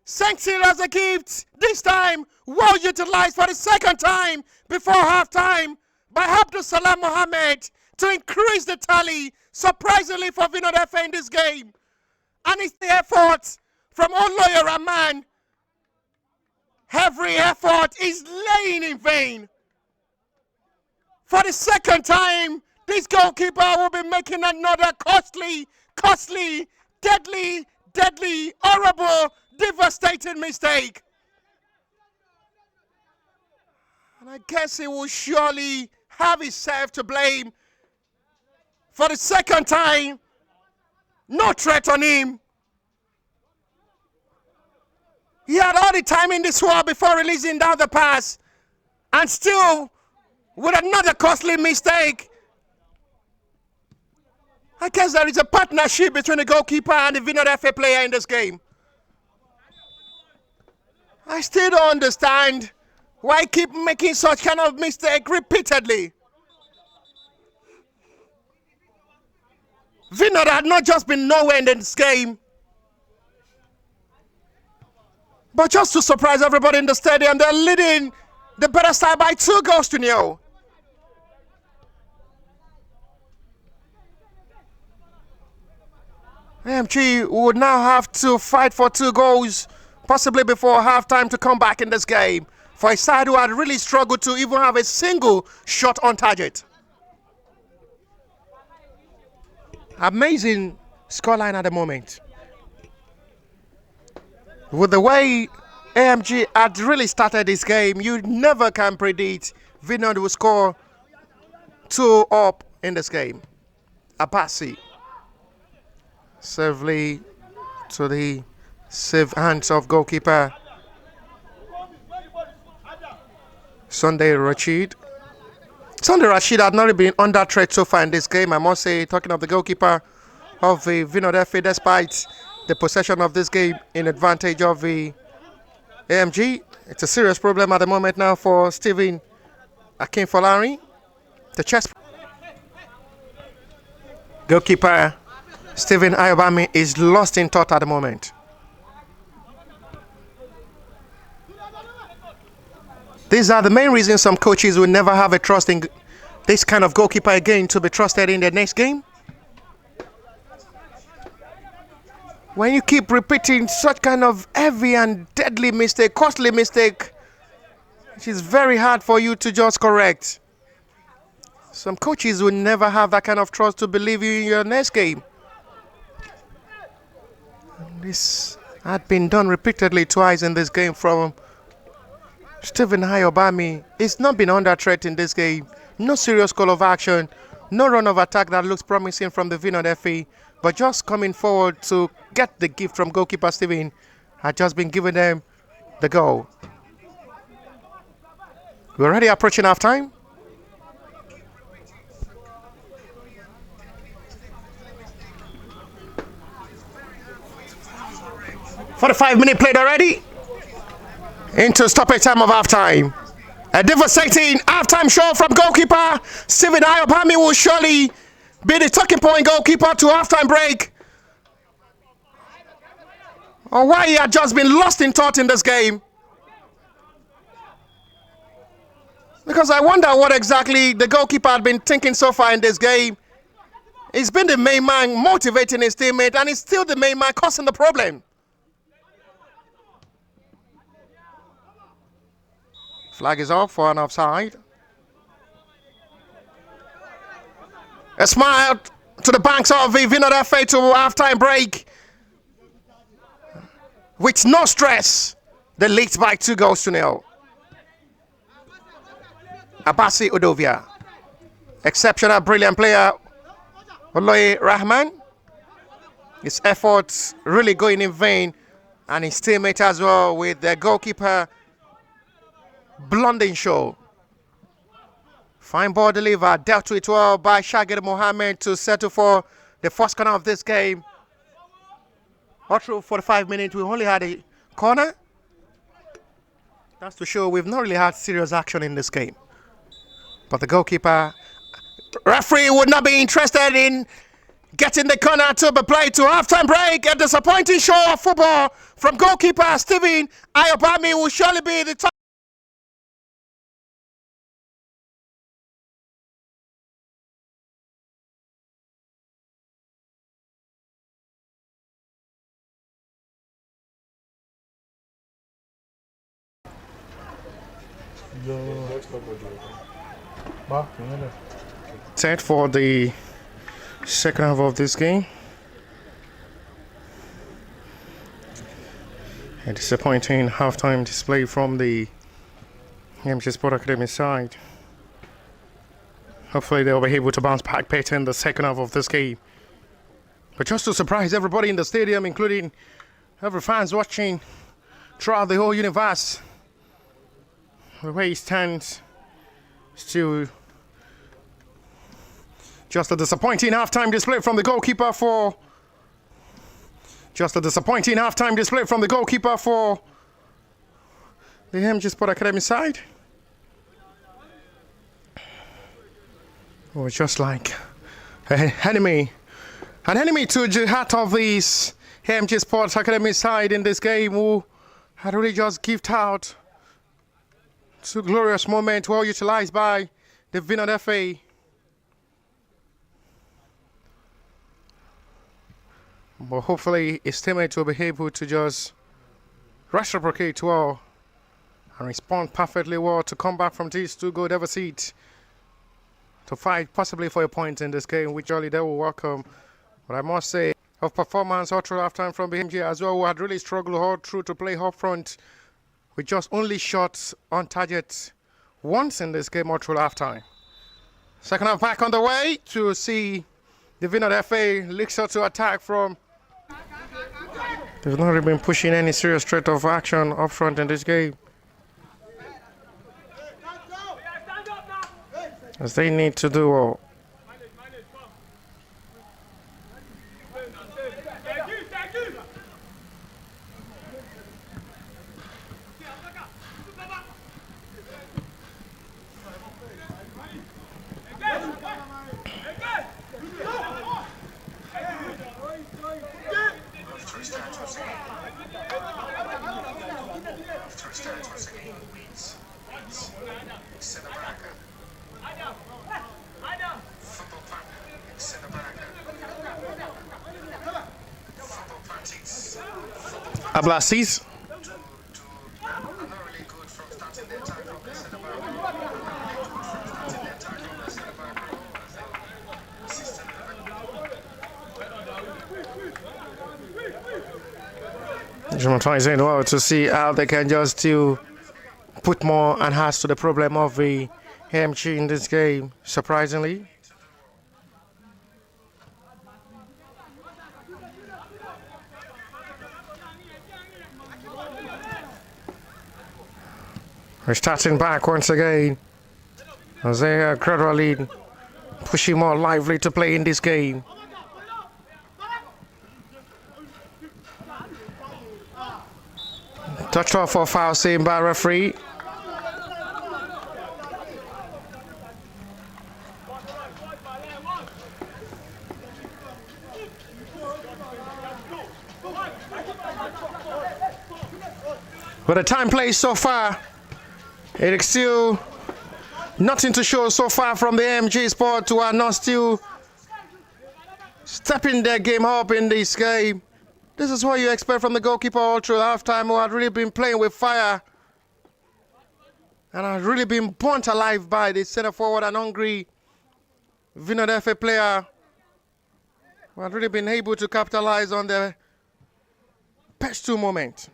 Sanctioned as a gift, this time well utilized for the second time before halftime by Abdul Salam Mohammed to increase the tally, surprisingly for VINOD FA in this game. And it's the effort from Oloye Rahman. Every effort is laying in vain. For the second time, this goalkeeper will be making another costly, deadly, horrible, devastating mistake. And I guess he will surely have himself to blame. For the second time, no threat on him. He had all the time in this world before releasing down the pass, and still with another costly mistake. I guess there is a partnership between the goalkeeper and the VINOD FA player in this game. I still don't understand why he keep making such kind of mistake repeatedly. VINOD had not just been nowhere in this game, but just to surprise everybody in the stadium, they're leading the better side by 2-0. AMG would now have to fight for 2 goals, possibly before halftime, to come back in this game, for a side who had really struggled to even have a single shot on target. Amazing scoreline at the moment. With the way AMG had really started this game, you never can predict VINOD will score 2 up in this game. Abasi safely to the safe hands of goalkeeper Sunday Rashid. Sunday Rashid had not been under threat so far in this game, I must say, talking of the goalkeeper of the VINOD FA, despite the possession of this game in advantage of the AMG. It's a serious problem at the moment now for Stephen Akinfolari. The chest goalkeeper Stephen Ayobami is lost in thought at the moment. These are the main reasons some coaches will never have a trust in this kind of goalkeeper again to be trusted in the next game. When you keep repeating such kind of heavy and deadly mistake, costly mistake, it is very hard for you to just correct. Some coaches will never have that kind of trust to believe you in your next game. This had been done repeatedly twice in this game from Stephen Ayobami. He's not been under threat in this game. No serious call of action. No run of attack that looks promising from the VINOD FA. But just coming forward to get the gift from goalkeeper Stephen had just been giving them the goal. We're already approaching half time. For the 5-minute played already. Into stoppage time of half time. A devastating half-time show from goalkeeper Stephen Ayobami will surely be the talking point goalkeeper to half-time break. Or why he had just been lost in thought in this game. Because I wonder what exactly the goalkeeper had been thinking so far in this game. He's been the main man motivating his teammate, and he's still the main man causing the problem. Flag is off for an offside. A smile to the banks of the VINOD FA to half-time break. With no stress, they lead by 2-0. Abasi Udovia. Exceptional, brilliant player. Oloye Rahman. His efforts really going in vain. And his teammate as well with the goalkeeper Blondin Show. Fine ball delivered, dealt with well by Shagir Mohammed to settle for the first corner of this game. All through 45 minutes, we only had a corner. That's to show we've not really had serious action in this game. But the goalkeeper, referee would not be interested in getting the corner to be played to halftime break. A disappointing show of football from goalkeeper Stephen Ayobami will surely be the top. Set for the second half of this game. A disappointing halftime display from the AMG Sport Academy side. Hopefully they'll be able to bounce back better in the second half of this game. But just to surprise everybody in the stadium, including every fans watching throughout the whole universe, the way he stands, still just a disappointing halftime display from the goalkeeper for the AMG Sport Academy side. Or just like an enemy to the heart of this AMG Sports Academy side in this game, who had really just gift out two glorious moments well utilized by the VINOD FA. But hopefully his teammates will be able to just reciprocate well and respond perfectly well to come back from these 2-goal deficit to fight possibly for a point in this game, which surely they will welcome. But I must say, of performance all through halftime from the AMG as well, who had really struggled all through to play up front with just only shots on target once in this game all through halftime. Second half back on the way to see the VINOD FA looks out to attack from. They've not really been pushing any serious threat of action up front in this game, as they need to do well. Ablasis. Trying well to see how they can just to put more enhance to the problem of the AMG in this game, surprisingly. We're starting back once again as they are gradually pushing more lively to play in this game. Touched off for foul seen by referee. But the time played so far, it is still nothing to show so far from the AMG Sport, who are not still stepping their game up in this game. This is what you expect from the goalkeeper all through halftime, who had really been playing with fire and had really been burnt alive by the centre forward and hungry VINOD FA player, who had really been able to capitalize on the best two moment.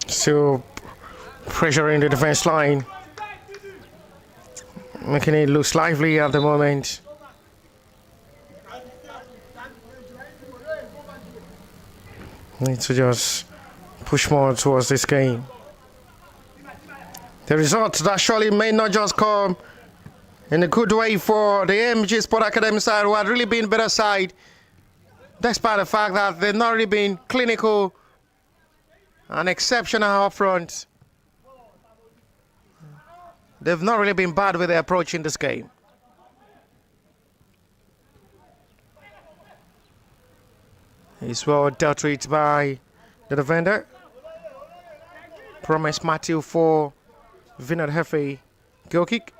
Still pressuring the defense line, making it look lively at the moment. Need to just push more towards this game. The result that surely may not just come in a good way for the AMG Sport Academy side, who had really been better side, despite the fact that they've not really been clinical and exceptional up front. They've not really been bad with their approach in this game. It's well dealt with by the defender. Promise Matthew for VINOD FA goal kick.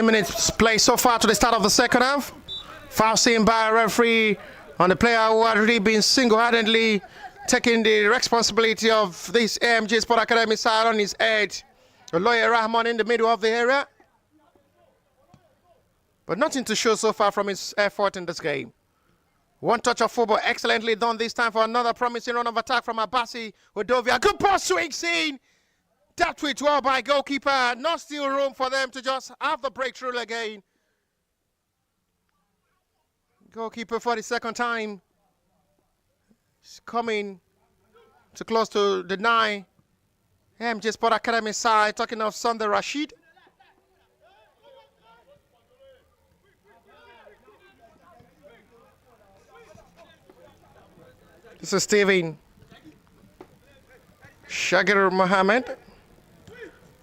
Minutes play so far to the start of the second half. Foul seen by a referee on the player who had really been single-handedly taking the responsibility of this AMG Sport Academy side on his head. Lawyer Rahman in the middle of the area. But nothing to show so far from his effort in this game. One touch of football excellently done this time for another promising run of attack from Abasi Udovia. Good pass swing scene. That with well by goalkeeper. Not still room for them to just have the breakthrough again. Goalkeeper for the second time is coming to close to the 9. AMG Sport Academy side, talking of Sunday Rashid. This is Steven. Shagir Mohammed.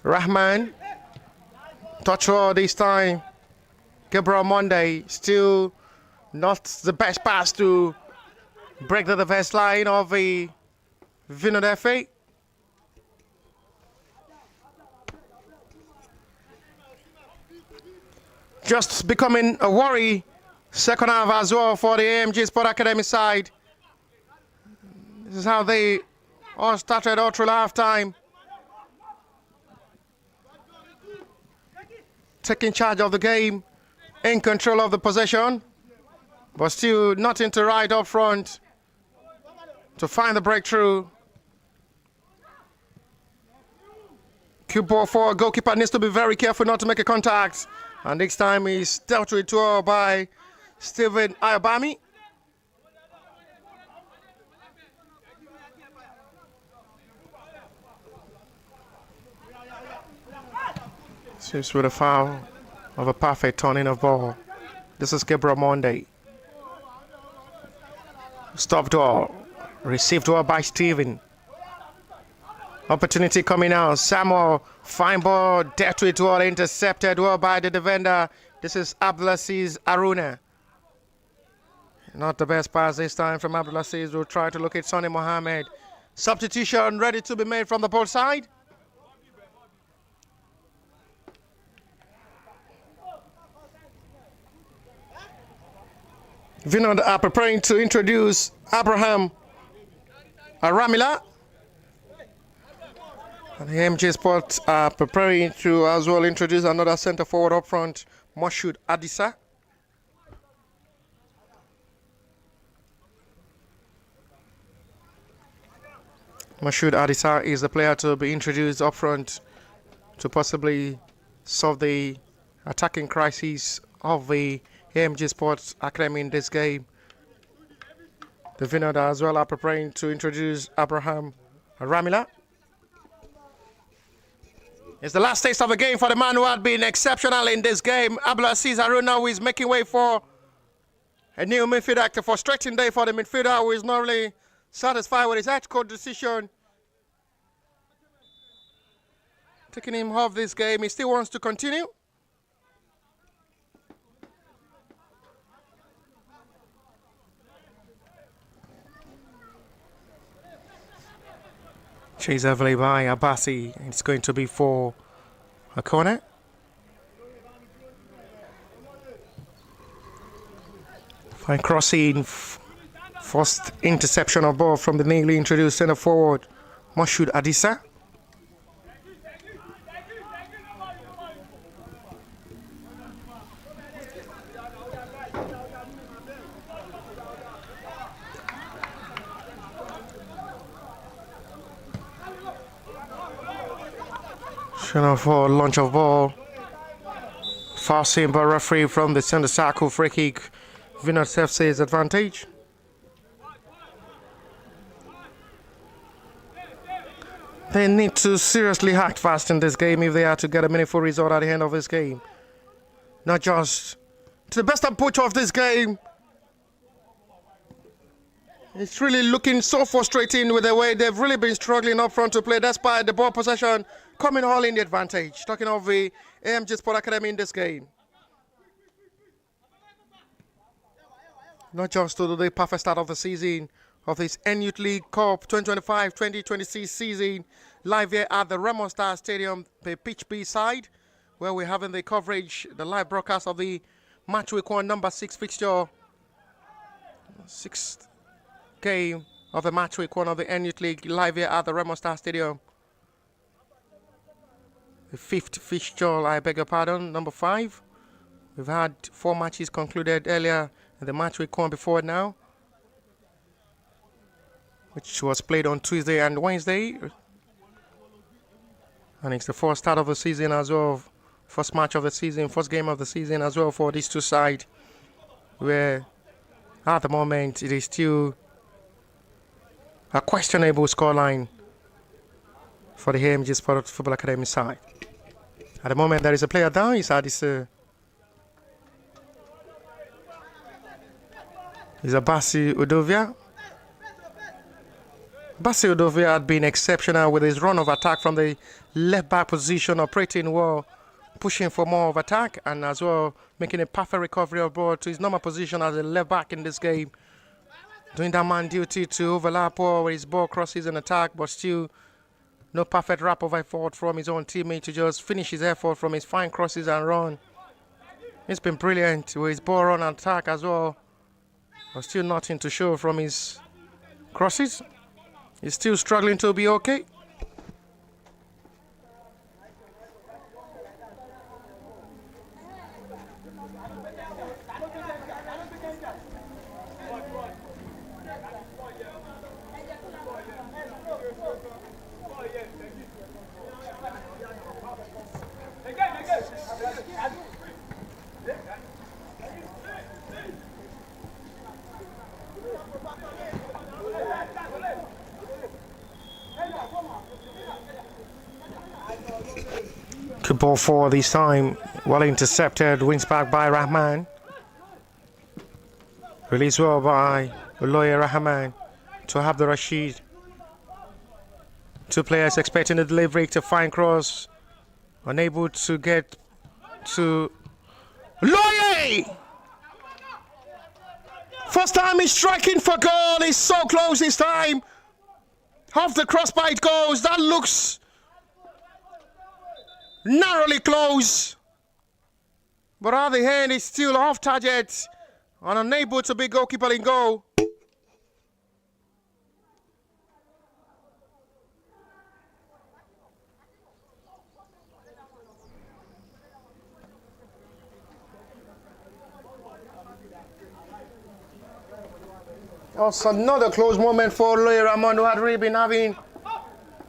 Rahman. Touch ball this time. Gabriel Monday. Still not the best pass to break the defense line of the VINOD FA. Just becoming a worry second half as well for the AMG Sport Academy side. This is how they all started all through halftime. Taking charge of the game, in control of the possession, but still nothing to ride up front to find the breakthrough. Cue ball for goalkeeper needs to be very careful not to make a contact. And next time he's dealt with well by Stephen Ayobami. Seems with a foul of a perfect turning of ball. This is Gabriel Monday. Stopped well. Received well by Stephen. Opportunity coming out. Samuel, fine ball, dealt with well, intercepted well by the defender. This is Abdulaziz Aruna. Not the best pass this time from Abdulaziz. Will try to locate Sonny Mohammed. Substitution ready to be made from the ball side. VINOD are preparing to introduce Abraham Aramila. And the AMG Sports are preparing to as well introduce another centre forward up front, Moshood Adisa. Moshood Adisa is the player to be introduced up front to possibly solve the attacking crisis of the AMG Sports Academy in this game. The VINOD as well are preparing to introduce Abraham Ramila. It's the last taste of the game for the man who had been exceptional in this game. Abdulaziz Aruna, who is making way for a new midfielder. A frustrating day for the midfielder who is not really satisfied with his head coach decision. Taking him off this game. He still wants to continue. Chase heavily by Abassi. It's going to be for a corner. Fine crossing. First interception of ball from the newly introduced centre forward, Moshood Adisa. For launch of ball. Foul seen by referee from the center circle. Free kick. VINOD FC's advantage. They need to seriously act fast in this game if they are to get a meaningful result at the end of this game. Not just to the best approach of this game. It's really looking so frustrating with the way they've really been struggling up front to play despite the ball possession coming all in the advantage. Talking of the AMG Sport Academy in this game. Not just to the perfect start of the season of this NYLC League Cup 2025-2026 season, live here at the Remo Stadium, the Pitch B side, where we're having the coverage, the live broadcast of the match week 1 number 6 fixture. 6th game of the match week 1 of the NYLC League, live here at the Remo Stadium. The 5th fixture, I beg your pardon, number 5. We've had 4 matches concluded earlier in the match week 1 before now, which was played on Tuesday and Wednesday. And it's the first start of the season as well, first match of the season, first game of the season as well for these two sides, where at the moment it is still a questionable scoreline for the AMG Sport Football Academy side. At the moment there is a player down, it's Adisa. It's Abassi Udovia. Basil Dove had been exceptional with his run of attack from the left back position, operating well, pushing for more of attack, and as well making a perfect recovery of ball to his normal position as a left back in this game. Doing that man duty to overlap well with his ball crosses and attack, but still no perfect wrap of effort from his own teammate to just finish his effort from his fine crosses and run. It's been brilliant with his ball run and attack as well, but still nothing to show from his crosses. He's still struggling to be okay. Good ball for this time, well intercepted, wins back by Rahman. Released well by Oloye Rahman to Abdul Rashid. Two players expecting the delivery to find cross, unable to get to Oloye! First time he's striking for goal, he's so close this time. Off the crossbar it goes, that looks narrowly close, but at the end is still off target and unable to be goalkeeper in goal. Also another close moment for Oloye Rahman, who had really been having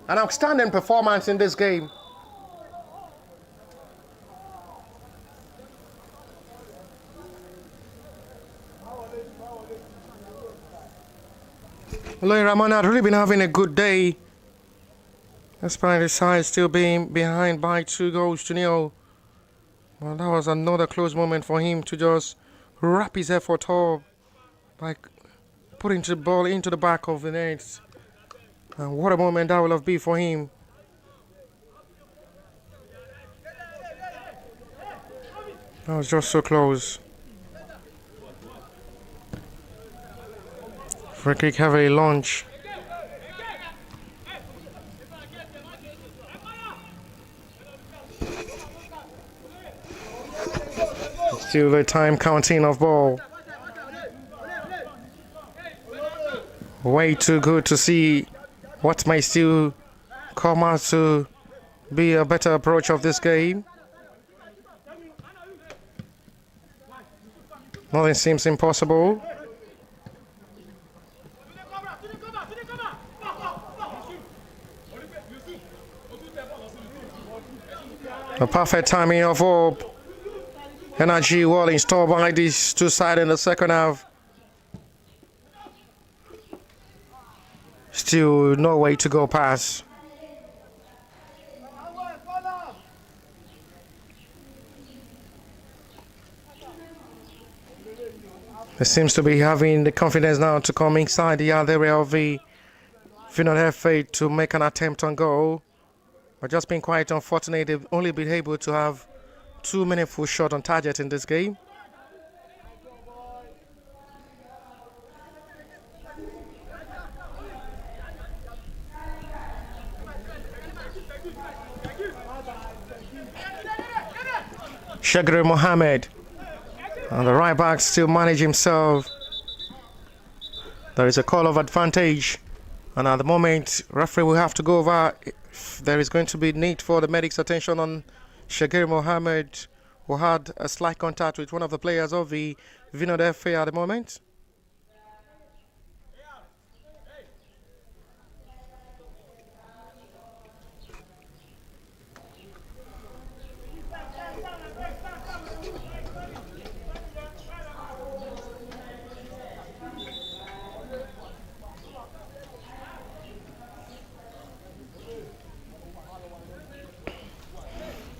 an outstanding performance in this game. Oloye Rahman had really been having a good day, despite the side still being behind by 2-0. Well, that was another close moment for him to just wrap his effort up by putting the ball into the back of the net. And what a moment that will have been for him. That was just so close. Free kick heavily launch. Still the time counting of ball. Way too good to see what might still come out to be a better approach of this game. Nothing seems impossible. A perfect timing of hope. Energy well installed by these two sides in the second half. Still no way to go past. It seems to be having the confidence now to come inside the other area of the VINOD FA to make an attempt on goal. But just been quite unfortunate, they've only been able to have 2 meaningful shots on target in this game. Shagri Mohammed and the right back still manage himself. There is a call of advantage, and at the moment referee will have to go over if there is going to be need for the medic's attention on Shagri Mohammed, who had a slight contact with one of the players of the VINOD FA at the moment.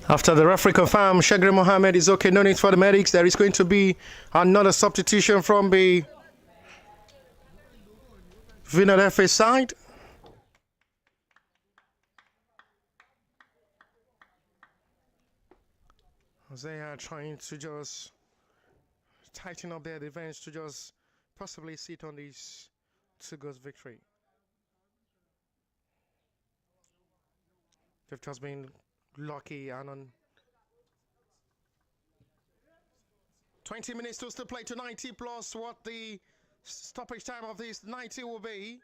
After the referee confirmed Shagri Mohammed is okay, no need for the medics, there is going to be another substitution from the VINOD FA side. as they are trying to just tighten up their defense to just possibly sit on this 2-goal victory. They've just been lucky and on 20 minutes to still play to 90 plus what the stoppage time of this 90 will be.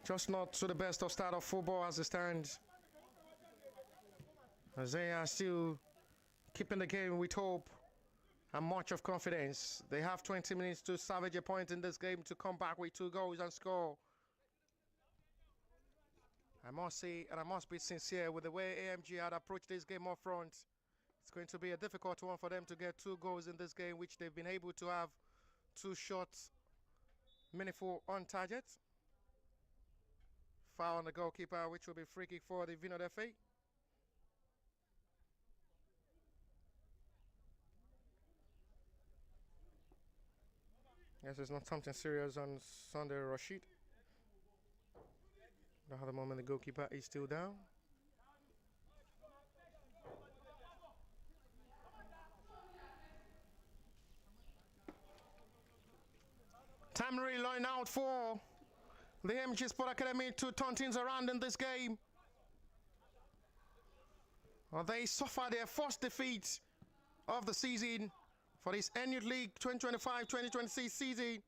Just not to the best of start of football as it stands. As they are still keeping the game with hope and much of confidence. They have 20 minutes to salvage a point in this game to come back with 2 goals and score. I must say, and I must be sincere with the way AMG had approached this game up front. It's going to be a difficult one for them to get 2 goals in this game, which they've been able to have 2 shots, meaningful on target. Foul on the goalkeeper, which will be free kick for the VINOD FA. Yes, it's not something serious on Sunday Rashid. At the moment, the goalkeeper is still down. Time really line out for the AMG Sport Academy to turn things around in this game. Well, they suffered their first defeat of the season for this NYLC League 2025-2026 season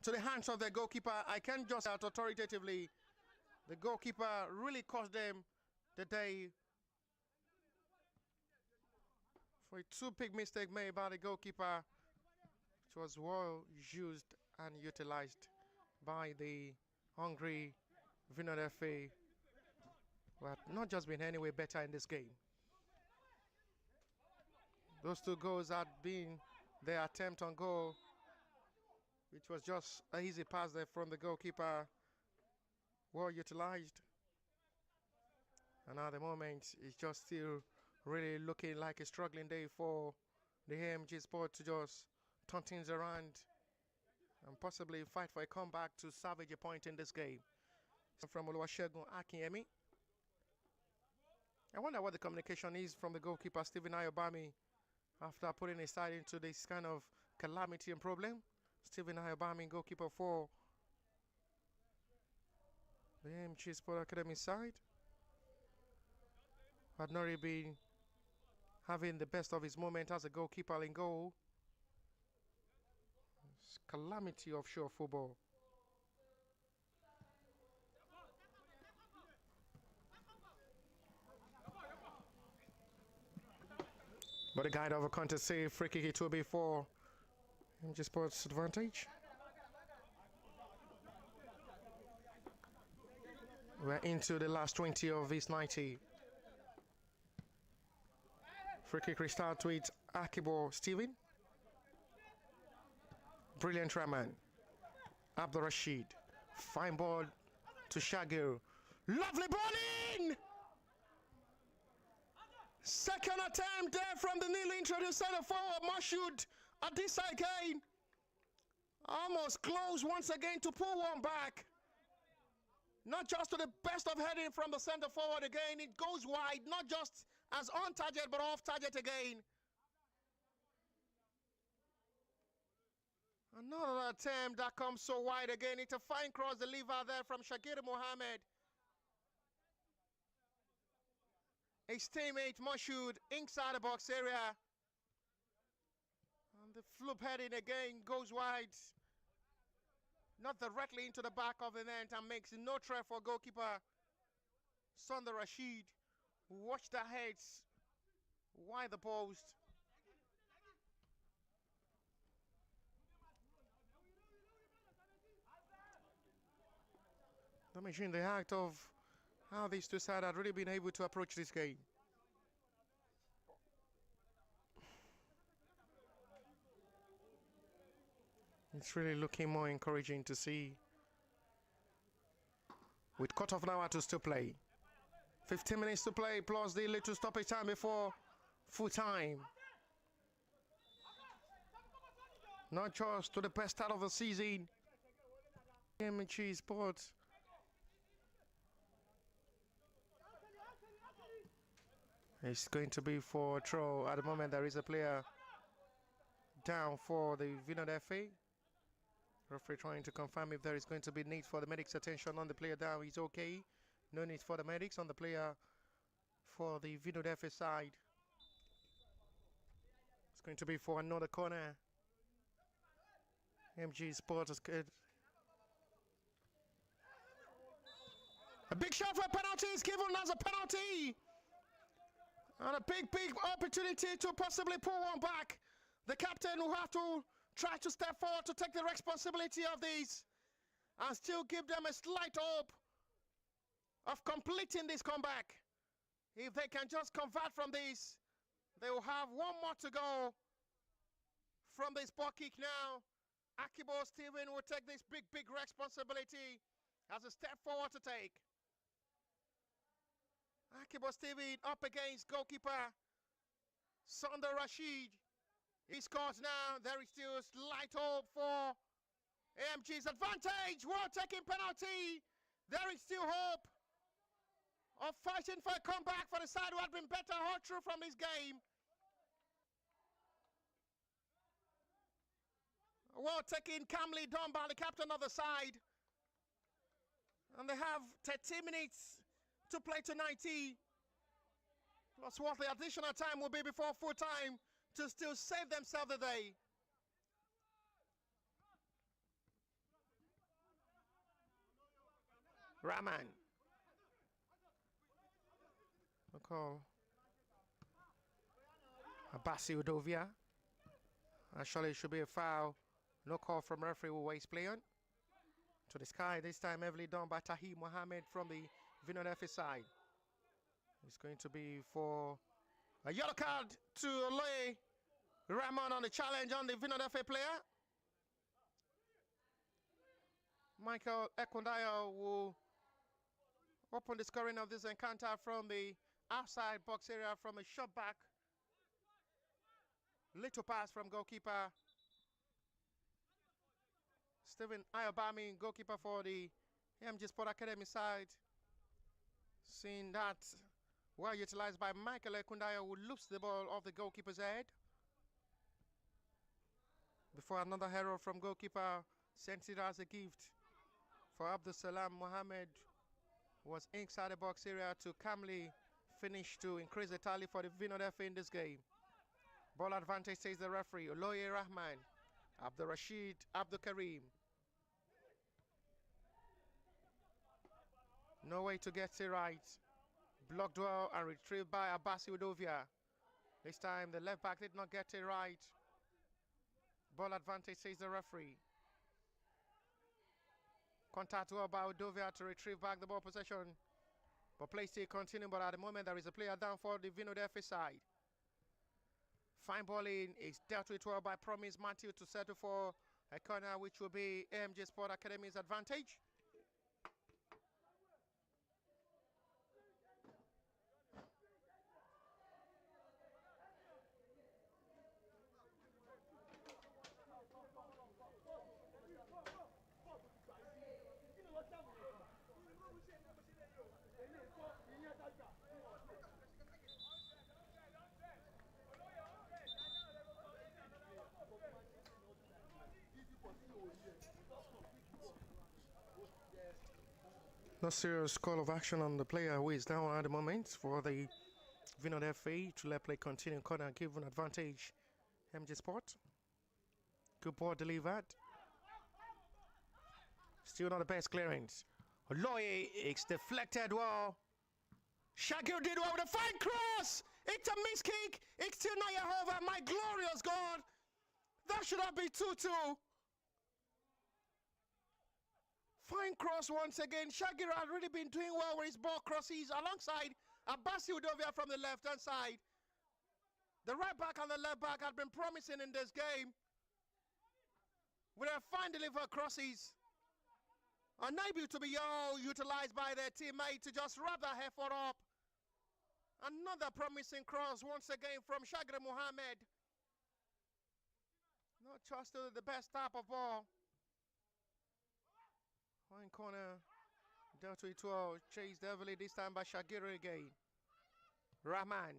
to the hands of their goalkeeper. I can just say authoritatively, the goalkeeper really cost them the day for a 2 big mistake made by the goalkeeper, which was well used and utilized by the hungry VINOD FA, who had not just been any way better in this game. Those 2 goals had been their attempt on goal, which was just an easy pass there from the goalkeeper, well utilized. And at the moment, it's just still really looking like a struggling day for the AMG Sport to just turn things around and possibly fight for a comeback to salvage a point in this game. From Oluwasegun Akinyemi. I wonder what the communication is from the goalkeeper, Stephen Ayobami, after putting his side into this kind of calamity and problem. Stephen Ayobami, goalkeeper for the AMG Sport Academy side, had not really been having the best of his moment as a goalkeeper in goal. It's calamity offshore football. But the guide of a contest save, free kick it will be for AMG Sports advantage. We're into the last 20 of this 90. Free kick restart with Akibo Steven. Brilliant Rahman. Abdul Rashid. Fine ball to Shagir. Lovely ball in! Second attempt there from the newly introduced center forward, Mashoud Adisa again. Almost close once again to pull one back. Not just to the best of heading from the center forward again. It goes wide, not just as on target, but off target again. Another attempt that comes so wide again. It's a fine cross deliver there from Shagir Mohammed. His teammate Mashoud inside the box area. And the flip heading again goes wide. Not directly into the back of the net and makes no threat for goalkeeper Sundar Rashid. Watch the heads wide the post. Let me show you the act of how these two sides have really been able to approach this game. It's really looking more encouraging to see. With cut-off now to still play. 15 minutes to play plus the little stoppage time before full time. Not just to the best start of the season. AMG Sports. It's going to be for a throw. At the moment, there is a player down for the VINOD FA. Referee trying to confirm if there is going to be need for the medics' attention on the player down. He's okay. No need for the medics on the player for the VINOD FA side. It's going to be for another corner. MG Sports is good. A big shot for a penalty is given as a penalty. And a big opportunity to possibly pull one back. The captain will have to try to step forward to take the responsibility of this and still give them a slight hope of completing this comeback. If they can just convert from this, they will have one more to go from this ball kick now. Akibo Steven will take this big responsibility as a step forward to take. Akibo Steven up against goalkeeper Sundar Rashid. He scores now. There is still slight hope for AMG's advantage. Well taking penalty. There is still hope of fighting for a comeback for the side who had been better all through from this game. Well taken, calmly done by the captain of the side. And they have 30 minutes to play to 90. Plus what the additional time will be before full time to still save themselves the day. Rahman. No call. Abasi Udovia. Actually, it should be a foul. No call from referee who waste play on. To the sky, this time heavily done by Tahir Mohammed from the VINOD FA side. It's going to be for a yellow card to Oloye Ramon on the challenge on the VINOD FA player. Michael Ekundayo will open the scoring of this encounter from the outside box area from a shot back. Little pass from goalkeeper Stephen Ayobami, goalkeeper for the AMG Sport Academy side. Seeing that well utilized by Michael Ekundayo, who loops the ball off the goalkeeper's head. Before another hero from goalkeeper sent it as a gift for Abdul Salam Mohammed, was inside the box area to calmly finish to increase the tally for the VINOD FA in this game. Ball advantage, says the referee. Oloye Rahman, Abdul Rashid, Abdul Karim. No way to get it right. Blocked well and retrieved by Abasi Udovia. This time the left back did not get it right. Ball advantage, says the referee. Contact well by Udovia to retrieve back the ball possession. But play still continue, but at the moment there is a player down for the VINOD FA side. Fine balling is dealt with well by Promise Matthew to settle for a corner, which will be AMG Sport Academy's advantage. No serious call of action on the player who is down at the moment for the VINOD FA to let play continue. Corner given advantage. MG Sport. Good ball delivered. Still not the best clearance. Oloye, it's deflected well. Shagir did well with a fine cross. It's a miss kick. It's still not yet over. My glorious God. That should have been 2-2. Fine cross once again. Shagir had really been doing well with his ball crosses alongside Abasi Udovia from the left-hand side. The right back and the left back had been promising in this game with their fine delivered crosses. Unable to be all utilized by their teammate to just wrap that effort up. Another promising cross once again from Shagir Mohammed. Not just the best type of ball. One corner. Down to it well. Chased heavily this time by Shagiri again. Rahman.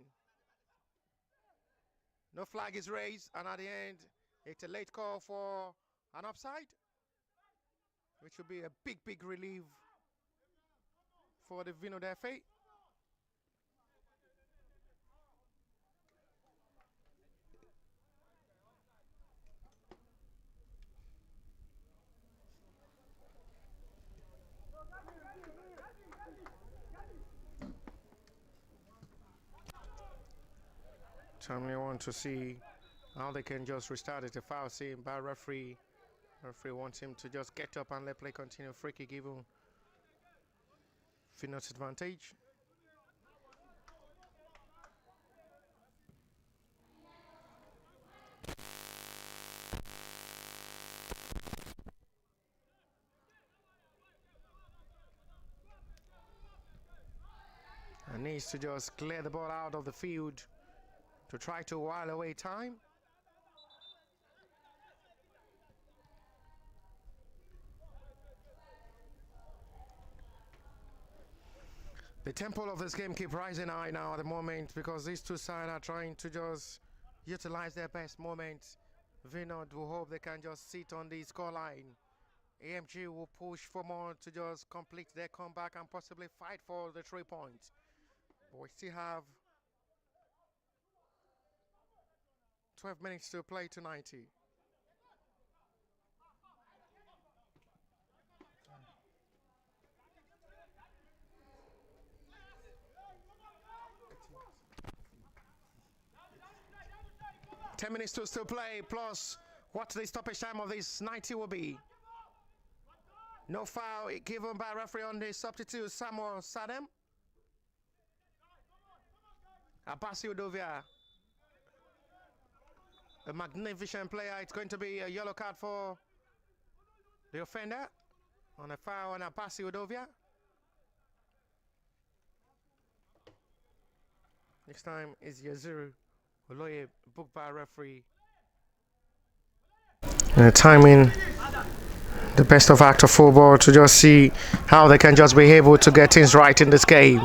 No flag is raised, and at the end, it's a late call for an offside, which will be a big relief for the VINOD FA. Time want to see how they can just restart it. A foul seen by referee. Referee wants him to just get up and let play continue. Free kick given. VINOD's advantage. And needs to just clear the ball out of the field to try to while away time. The tempo of this game keep rising high now at the moment because these two sides are trying to just utilize their best moments. VINOD will hope they can just sit on the scoreline. AMG will push for more to just complete their comeback and possibly fight for the 3 points. But we still have 12 minutes to play to 90. Ten minutes to still play, plus what the stoppage time of this 90 will be. No foul given by referee on the substitute Samuel Sadem. Abasi Udovia. A magnificent player. It's going to be a yellow card for the offender on a foul on Abasi Udovia. Next time is Yazuru Oloye, booked by referee. Timing the best of actor football to just see how they can just be able to get things right in this game.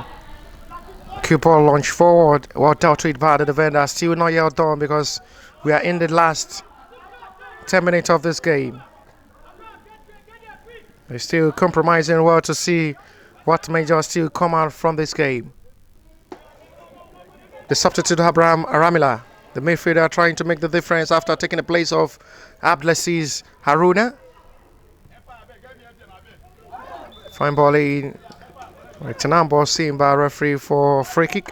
Cue ball launch forward, well dealt with by the defender, still not yet done because we are in the last 10 minutes of this game. They're still compromising well to see what may just still come out from this game. The substitute Abraham Aramila, the midfielder, trying to make the difference after taking the place of Abdelaziz Haruna. Fine ball in. It's an ball seen by referee for free kick.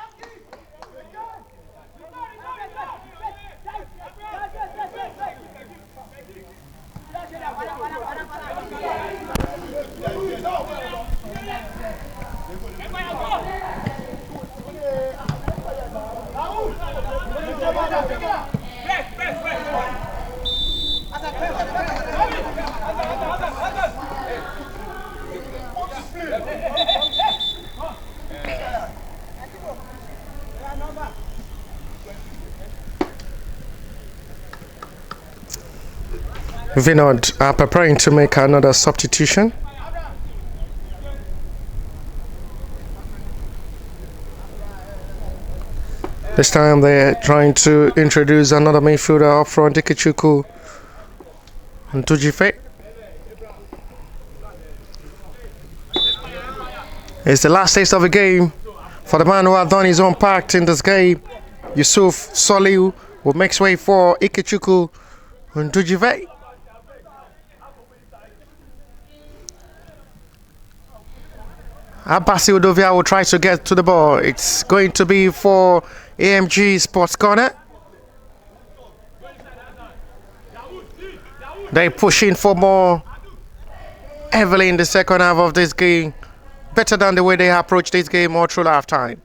VINOD are preparing to make another substitution. This time they're trying to introduce another midfielder up front, Ikechukwu and Tujife. It's the last taste of the game for the man who has done his own part in this game. Yusuf Soliu will make way for Ikechukwu and Tujife. Abasi Udovia will try to get to the ball. It's going to be for AMG Sports Corner. They pushing for more heavily in the second half of this game. Better than the way they approach this game all through halftime.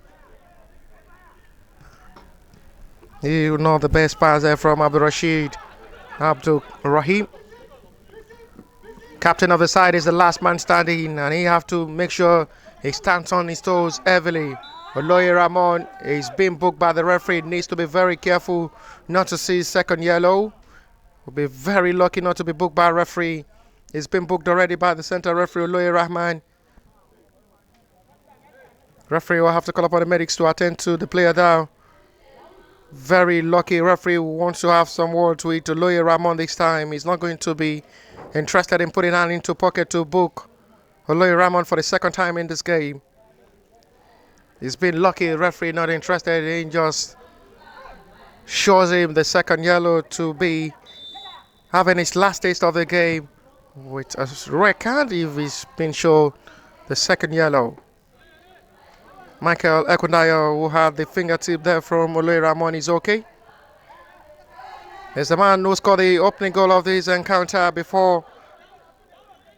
You know the best pass there from Abdul Rashid Abdul Rahim. Captain of the side is the last man standing, and he have to make sure he stands on his toes heavily. Oloye Ramon is being booked by the referee. Needs to be very careful not to see second yellow. will be very lucky not to be booked by a referee. It's been booked already by the center referee, Oloye Rahman. Referee will have to call upon the medics to attend to the player down. Very lucky referee who wants to have some words with Oloye Rahman this time. He's not going to be interested in putting hand into pocket to book Oloye Rahman for the second time in this game. He's been lucky, the referee not interested in just shows him the second yellow to be having his last taste of the game with a red card if he's been shown the second yellow. Michael Ekundayo, who had the fingertip there from Oloye Rahman, is okay. There's the man who scored the opening goal of this encounter before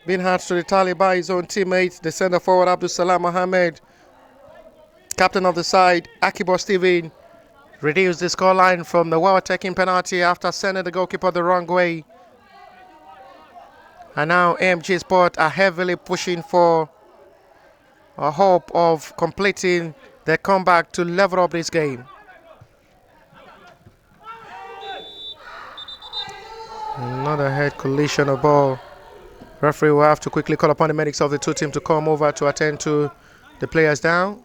being hatched to the tally by his own teammate, the centre forward Abdul Salam Mohammed. Captain of the side, Akibo Steven, reduced the scoreline from the well-taken penalty after sending the goalkeeper the wrong way. And now AMG Sport are heavily pushing for a hope of completing their comeback to level up this game. Another head collision of ball. Referee will have to quickly call upon the medics of the two teams to come over to attend to the players down.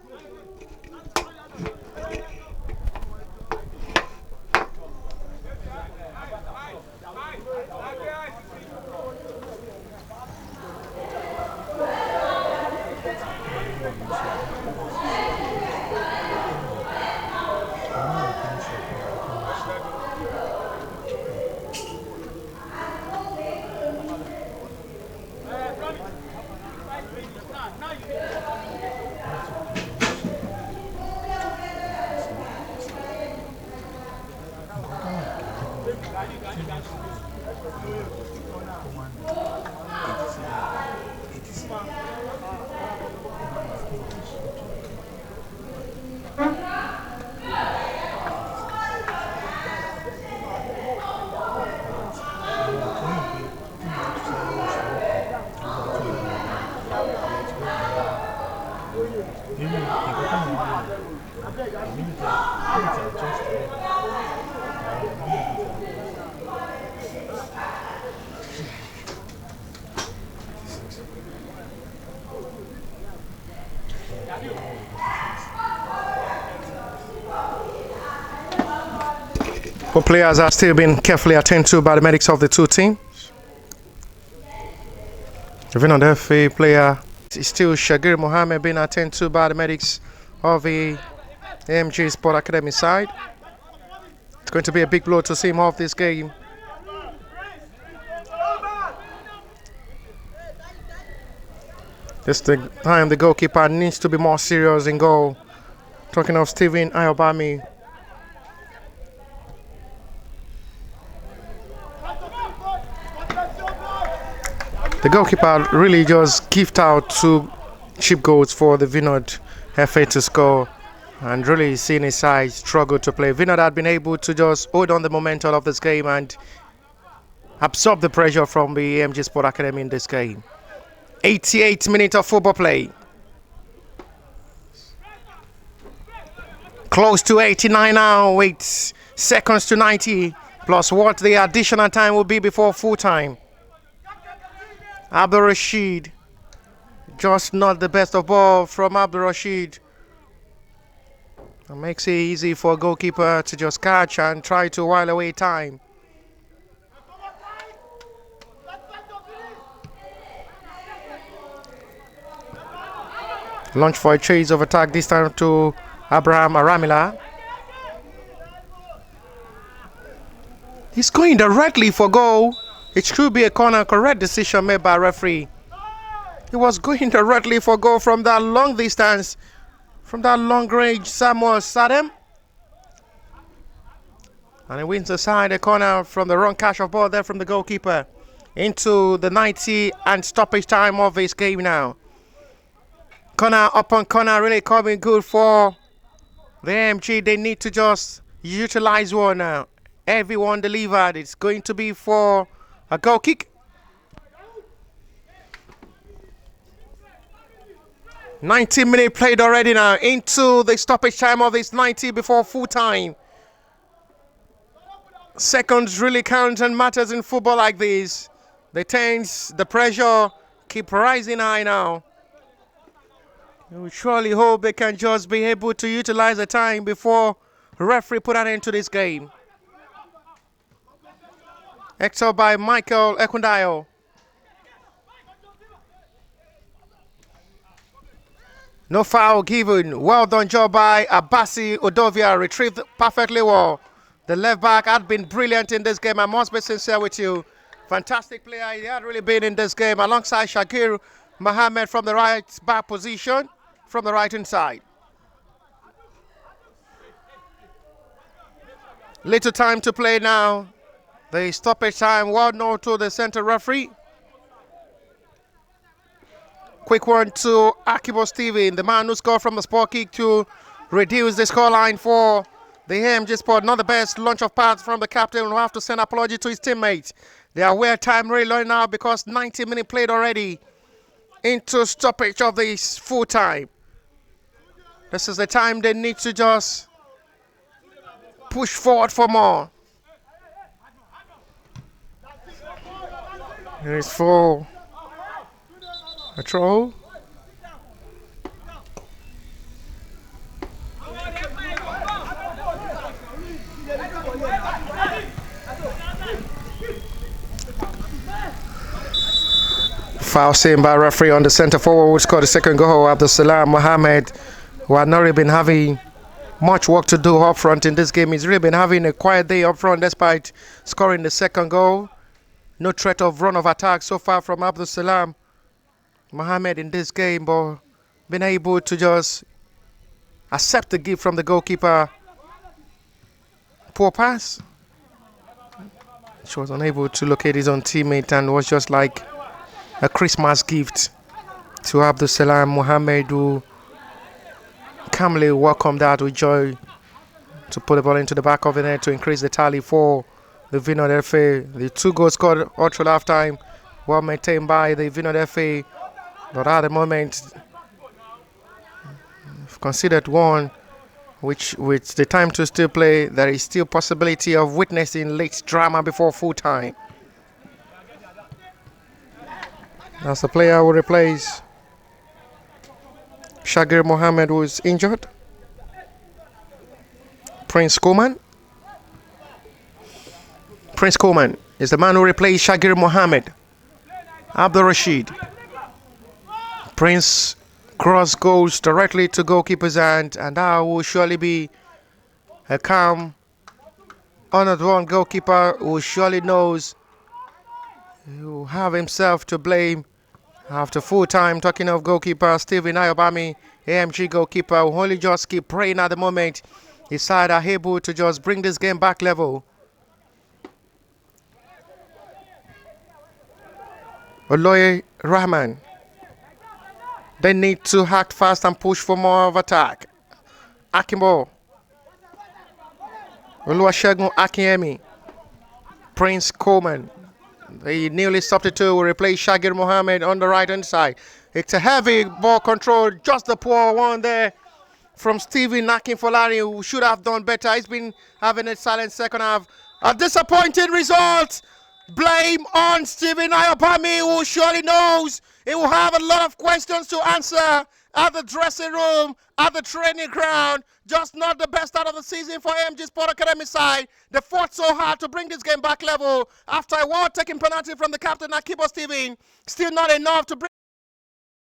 Both players are still being carefully attended to by the medics of the two teams. The VINOD FA player is still Shagir Mohammed being attended to by the medics of the AMG Sport Academy side. It's going to be a big blow to see him off this game. This the time the goalkeeper needs to be more serious in goal. Talking of Stephen Ayobami. The goalkeeper really just gift out two cheap goals for the VINOD FA to score, and really seen his side struggle to play. VINOD had been able to just hold on the momentum of this game and absorb the pressure from the AMG Sport Academy in this game. 88 minutes of football play. Close to 89 now, with seconds to 90, plus what the additional time will be before full time. Abdul Rashid, just not the best of ball from Abdul Rashid. It makes it easy for a goalkeeper to just catch and try to while away time. Launch for a chase of attack, this time to Abraham Aramila. He's going directly for goal. It should be a corner, correct decision made by referee. He was going directly for goal from that long distance, from that long range, Samuel Sadem. And he wins aside a corner from the wrong catch of ball there from the goalkeeper into the 90 and stoppage time of this game now. Corner upon corner really coming good for the AMG. They need to just utilize one now. Everyone delivered. It's going to be for a goal kick. 90 minutes played already now into the stoppage time of this 90 before full time. Seconds really count and matters in football like this. The tense, the pressure keep rising high now. We surely hope they can just be able to utilize the time before referee put an end to this game. Extra by Michael Ekundayo. No foul given. Well done job by Abasi Odovia. Retrieved perfectly well. The left back had been brilliant in this game. I must be sincere with you. Fantastic player he had really been in this game alongside Shakir Mohammed from the right back position from the right hand side. Little time to play now. The stoppage time, well known to the center referee. Quick one to Akibo Steven, the man who scored from the spot kick to reduce the scoreline for the AMG Sport. Not the best launch of pads from the captain. We'll have to send apology to his teammates. They are aware time really low now because 90 minutes played already into stoppage of this full time. This is the time they need to just push forward for more. Here is for a throw. Foul seen by referee on the center forward who scored the second goal. Abdul Salam Mohammed, who had not really been having much work to do up front in this game. He's really been having a quiet day up front despite scoring the second goal. No threat of run of attack so far from Abdul Salam Mohammed in this game, but been able to just accept the gift from the goalkeeper. Poor pass. She was unable to locate his own teammate and was just like a Christmas gift to Abdul Salam Mohammed, who calmly welcomed that with joy to put the ball into the back of the net to increase the tally for the VINOD FA. The 2 goals scored all through halftime, well maintained by the VINOD FA. But at the moment, considered one, which with the time to still play, there is still possibility of witnessing late drama before full time. That's the player who replace Shagir Mohammed, who is injured. Prince Coleman. Prince Coleman is the man who replaced Shagir Mohammed. Abdul Rashid. Prince cross goes directly to goalkeeper's hand, and that will surely be a calm, honored goalkeeper who surely knows he will have himself to blame after full time. Talking of goalkeeper, Stephen Ayobami, AMG goalkeeper, who only just keep praying at the moment his side are able to just bring this game back level. Oloye Rahman. They need to act fast and push for more of attack. Akimbo. Oluwasegun Akinyemi. Prince Coleman. The newly substitute will replace Shagir Mohammed on the right hand side. It's a heavy ball control, just the poor one there from Stephen Akinfolari, who should have done better. He's been having a silent second half. A disappointing result. Blame on Stephen Ayobami, who surely knows he will have a lot of questions to answer at the dressing room, at the training ground. Just not the best out of the season for AMG Sport Academy side. They fought so hard to bring this game back level after a well-taken penalty from the captain, Akibo Steven. Still not enough to bring